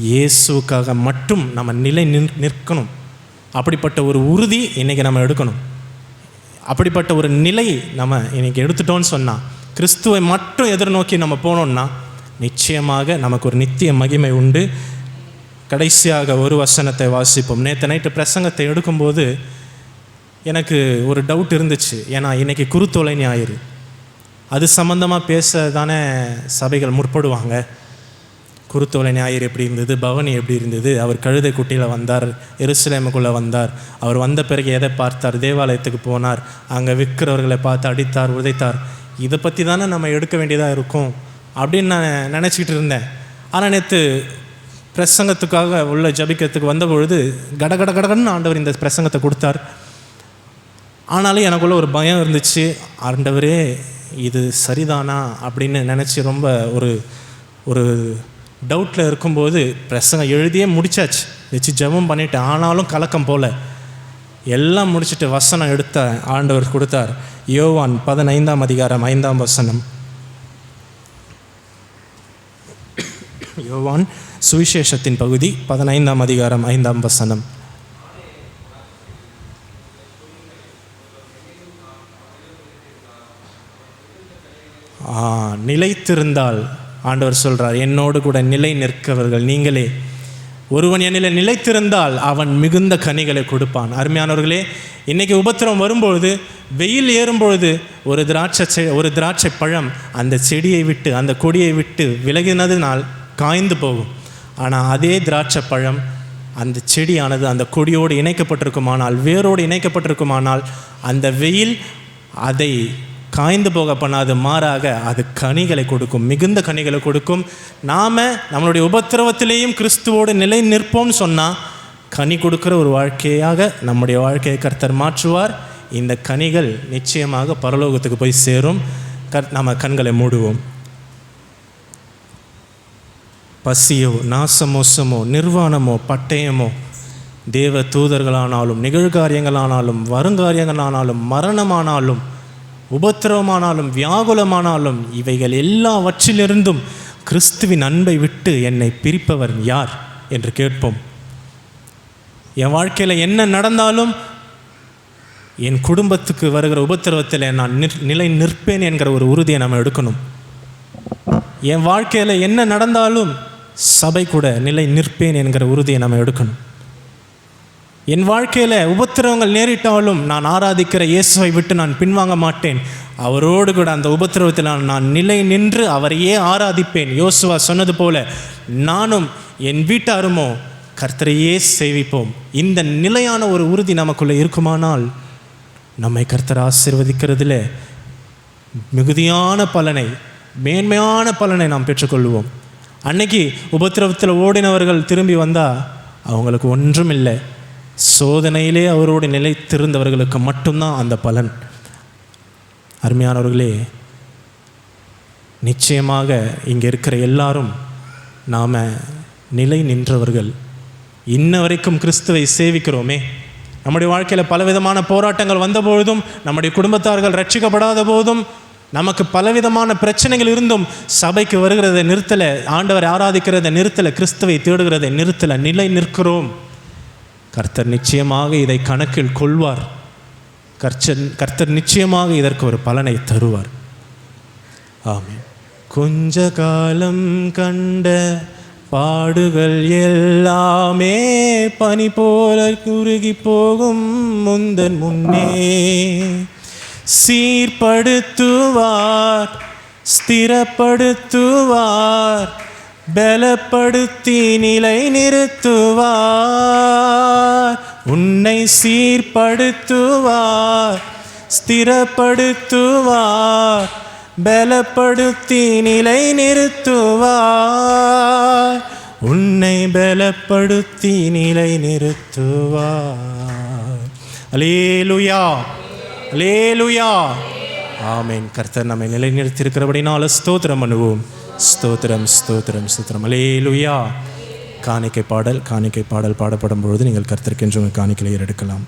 Speaker 1: இயேசுக்காக மட்டும் நம்ம நிலை நிற்கணும். அப்படிப்பட்ட ஒரு உறுதி இன்றைக்கி நம்ம எடுக்கணும். அப்படிப்பட்ட ஒரு நிலை நம்ம இன்றைக்கி எடுத்துட்டோன்னு சொன்னால், கிறிஸ்துவை மட்டும் எதிர்நோக்கி நம்ம போனோம்னா நிச்சயமாக நமக்கு ஒரு நித்திய மகிமை உண்டு. கடைசியாக ஒரு வசனத்தை வாசிப்போம். நேற்று நைட்டு பிரசங்கத்தை எடுக்கும்போது எனக்கு ஒரு டவுட் இருந்துச்சு. ஏன்னா இன்றைக்கி குருத்தோலை ஞாயிறு, அது சம்மந்தமாக பேச தானே சபைகள் முற்படுவாங்க. குருத்தோலை ஞாயிறு எப்படி இருந்தது, பவனி எப்படி இருந்தது, அவர் கழுதை குட்டியில் வந்தார், எருசலேமுக்குள்ளே வந்தார், அவர் வந்த பிறகு எதை பார்த்தார், தேவாலயத்துக்கு போனார், அங்கே விற்கிறவர்களை பார்த்து அடித்தார், உதைத்தார், இதை பற்றி தானே நம்ம எடுக்க வேண்டியதாக இருக்கும் அப்படின்னு நான் நினச்சிக்கிட்டு இருந்தேன். ஆனால் நேற்று பிரசங்கத்துக்காக உள்ள ஜபிக்கிறதுக்கு வந்த பொழுது கடகடன்னு ஆண்டவர் இந்த பிரசங்கத்தை கொடுத்தார். ஆனாலும் எனக்குள்ள ஒரு பயம் இருந்துச்சு. ஆண்டவரே, இது சரிதானா அப்படின்னு நினச்சி ரொம்ப ஒரு டவுட்டில் இருக்கும்போது பிரசங்கம் எழுதியே முடிச்சாச்சு, வச்சு ஜெபம் பண்ணிவிட்டேன். ஆனாலும் கலக்கம் போல் எல்லாம் முடிச்சுட்டு வசனம் எடுத்த ஆண்டவர் கொடுத்தார். யோவான் 15ஆம் அதிகாரம் 5ஆம் வசனம். யோவான் சுவிசேஷத்தின் பகுதி 15ஆம் அதிகாரம் 5ஆம் வசனம். நிலைத்திருந்தால் ஆண்டவர் சொல்கிறார், என்னோடு கூட நிலை நிற்கவர்கள் நீங்களே. ஒருவன் என்னில் நிலைத்திருந்தால் அவன் மிகுந்த கனிகளை கொடுப்பான். அருமையானவர்களே, இன்றைக்கி உபத்திரம் வரும்பொழுது, வெயில் ஏறும்பொழுது ஒரு திராட்சை பழம் அந்த செடியை விட்டு, அந்த கொடியை விட்டு விலகினதுனால் காய்ந்து போகும். ஆனால் அதே திராட்சை பழம் அந்த செடியானது அந்த கொடியோடு இணைக்கப்பட்டிருக்குமானால், வேரோடு இணைக்கப்பட்டிருக்குமானால், அந்த வெயில் அதை காய்ந்து போக பண்ணாது, மாறாக அது கனிகளை கொடுக்கும், மிகுந்த கனிகளை கொடுக்கும். நாம் நம்மளுடைய உபத்திரவத்திலேயும் கிறிஸ்துவோடு நிலை நிற்போம்னு சொன்னால் கனி கொடுக்குற ஒரு வாழ்க்கையாக நம்முடைய வாழ்க்கையை கர்த்தர் மாற்றுவார். இந்த கனிகள் நிச்சயமாக பரலோகத்துக்கு போய் சேரும். நம்ம கண்களை மூடுவோம். பசியோ, நாசமோசமோ, நிர்வாணமோ, பட்டயமோ, தேவ தூதர்களானாலும், நிகழ்காரியங்களானாலும், வருங்காரியங்களானாலும், மரணமானாலும், உபத்திரவமானாலும், வியாகுலமானாலும், இவைகள் எல்லாவற்றிலிருந்தும் கிறிஸ்துவின் அன்பை விட்டு என்னை பிரிப்பவர் யார் என்று கேட்போம். என் வாழ்க்கையில் என்ன நடந்தாலும், என் குடும்பத்துக்கு வருகிற உபத்திரவத்தில் நான் நிலை நிற்பேன் என்கிற ஒரு உறுதியை நம்ம எடுக்கணும். என் வாழ்க்கையில் என்ன நடந்தாலும் சபை கூட நிலை நிற்பேன் என்கிற உறுதியை நம்ம எடுக்கணும். என் வாழ்க்கையில் உபத்திரவங்கள் நேரிட்டாலும் நான் ஆராதிக்கிற இயேசுவை விட்டு நான் பின்வாங்க மாட்டேன். அவரோடு கூட அந்த உபத்திரவத்தில் நான் நிலை நின்று அவரையே ஆராதிப்பேன். யோசுவா சொன்னது போல நானும் என் வீட்டாருமோ கர்த்தரையே சேவிப்போம். இந்த நிலையான ஒரு உறுதி நமக்குள்ளே இருக்குமானால் நம்மை கர்த்தர் ஆசீர்வதிக்கிறதுல மிகுதியான பலனை, மேன்மையான பலனை நாம் பெற்றுக்கொள்வோம். அன்னைக்கு உபத்திரவத்தில் ஓடினவர்கள் திரும்பி வந்தால் அவங்களுக்கு ஒன்றும் இல்லை. சோதனையிலே அவரோடு நிலைத்திருந்தவர்களுக்கு மட்டும்தான் அந்த பலன். அருமையானவர்களே, நிச்சயமாக இங்கே இருக்கிற எல்லாரும் நாம் நிலை நின்றவர்கள். இன்ன வரைக்கும் கிறிஸ்துவை சேவிக்கிறோமே. நம்முடைய வாழ்க்கையில் பலவிதமான போராட்டங்கள் வந்தபொழுதும், நம்முடைய குடும்பத்தார்கள் ரட்சிக்கப்படாத போதும், நமக்கு பலவிதமான பிரச்சனைகள் இருந்தும் சபைக்கு வருகிறதை நிறுத்தலை, ஆண்டவர் ஆராதிக்கிறதை நிறுத்தலை, கிறிஸ்துவை தேடுகிறதை நிறுத்தலை, நிலை நிற்கிறோம். கர்த்தர் நிச்சயமாக இதை கணக்கில் கொள்வார். கர்த்தர் நிச்சயமாக இதற்கு ஒரு பலனை தருவார். ஆமென். கொஞ்ச காலம் கண்ட பாடுகள் எல்லாமே பனி போல குறுகி போகும், முந்தன் முன்னே சீர்படுத்துவார், ஸ்திரப்படுத்துவார், பலப்படுத்தி நிலை நிறுத்துவார். உன்னை சீர்படுத்துவார், ஸ்திரப்படுத்துவார், பலப்படுத்தி நிலை நிறுத்துவார். உன்னை பலப்படுத்தி நிலை நிறுத்துவார். அல்லேலூயா, அல்லேலூயா, ஆமென். கர்த்தர் நம்மை நிலைநிறுத்தியிருக்கிறபடினால ஸ்தோத்திரம் பண்ணுவோம். ஸ்தோத்திரம், ஸ்தோத்திரம், ஸ்தோத்திரம். அல்லேலூயா. காணிக்கை பாடல் பாடப்படும் பொழுது நீங்கள் கர்த்தருக்கென்று உங்கள் காணிக்கையை எடுக்கலாம்.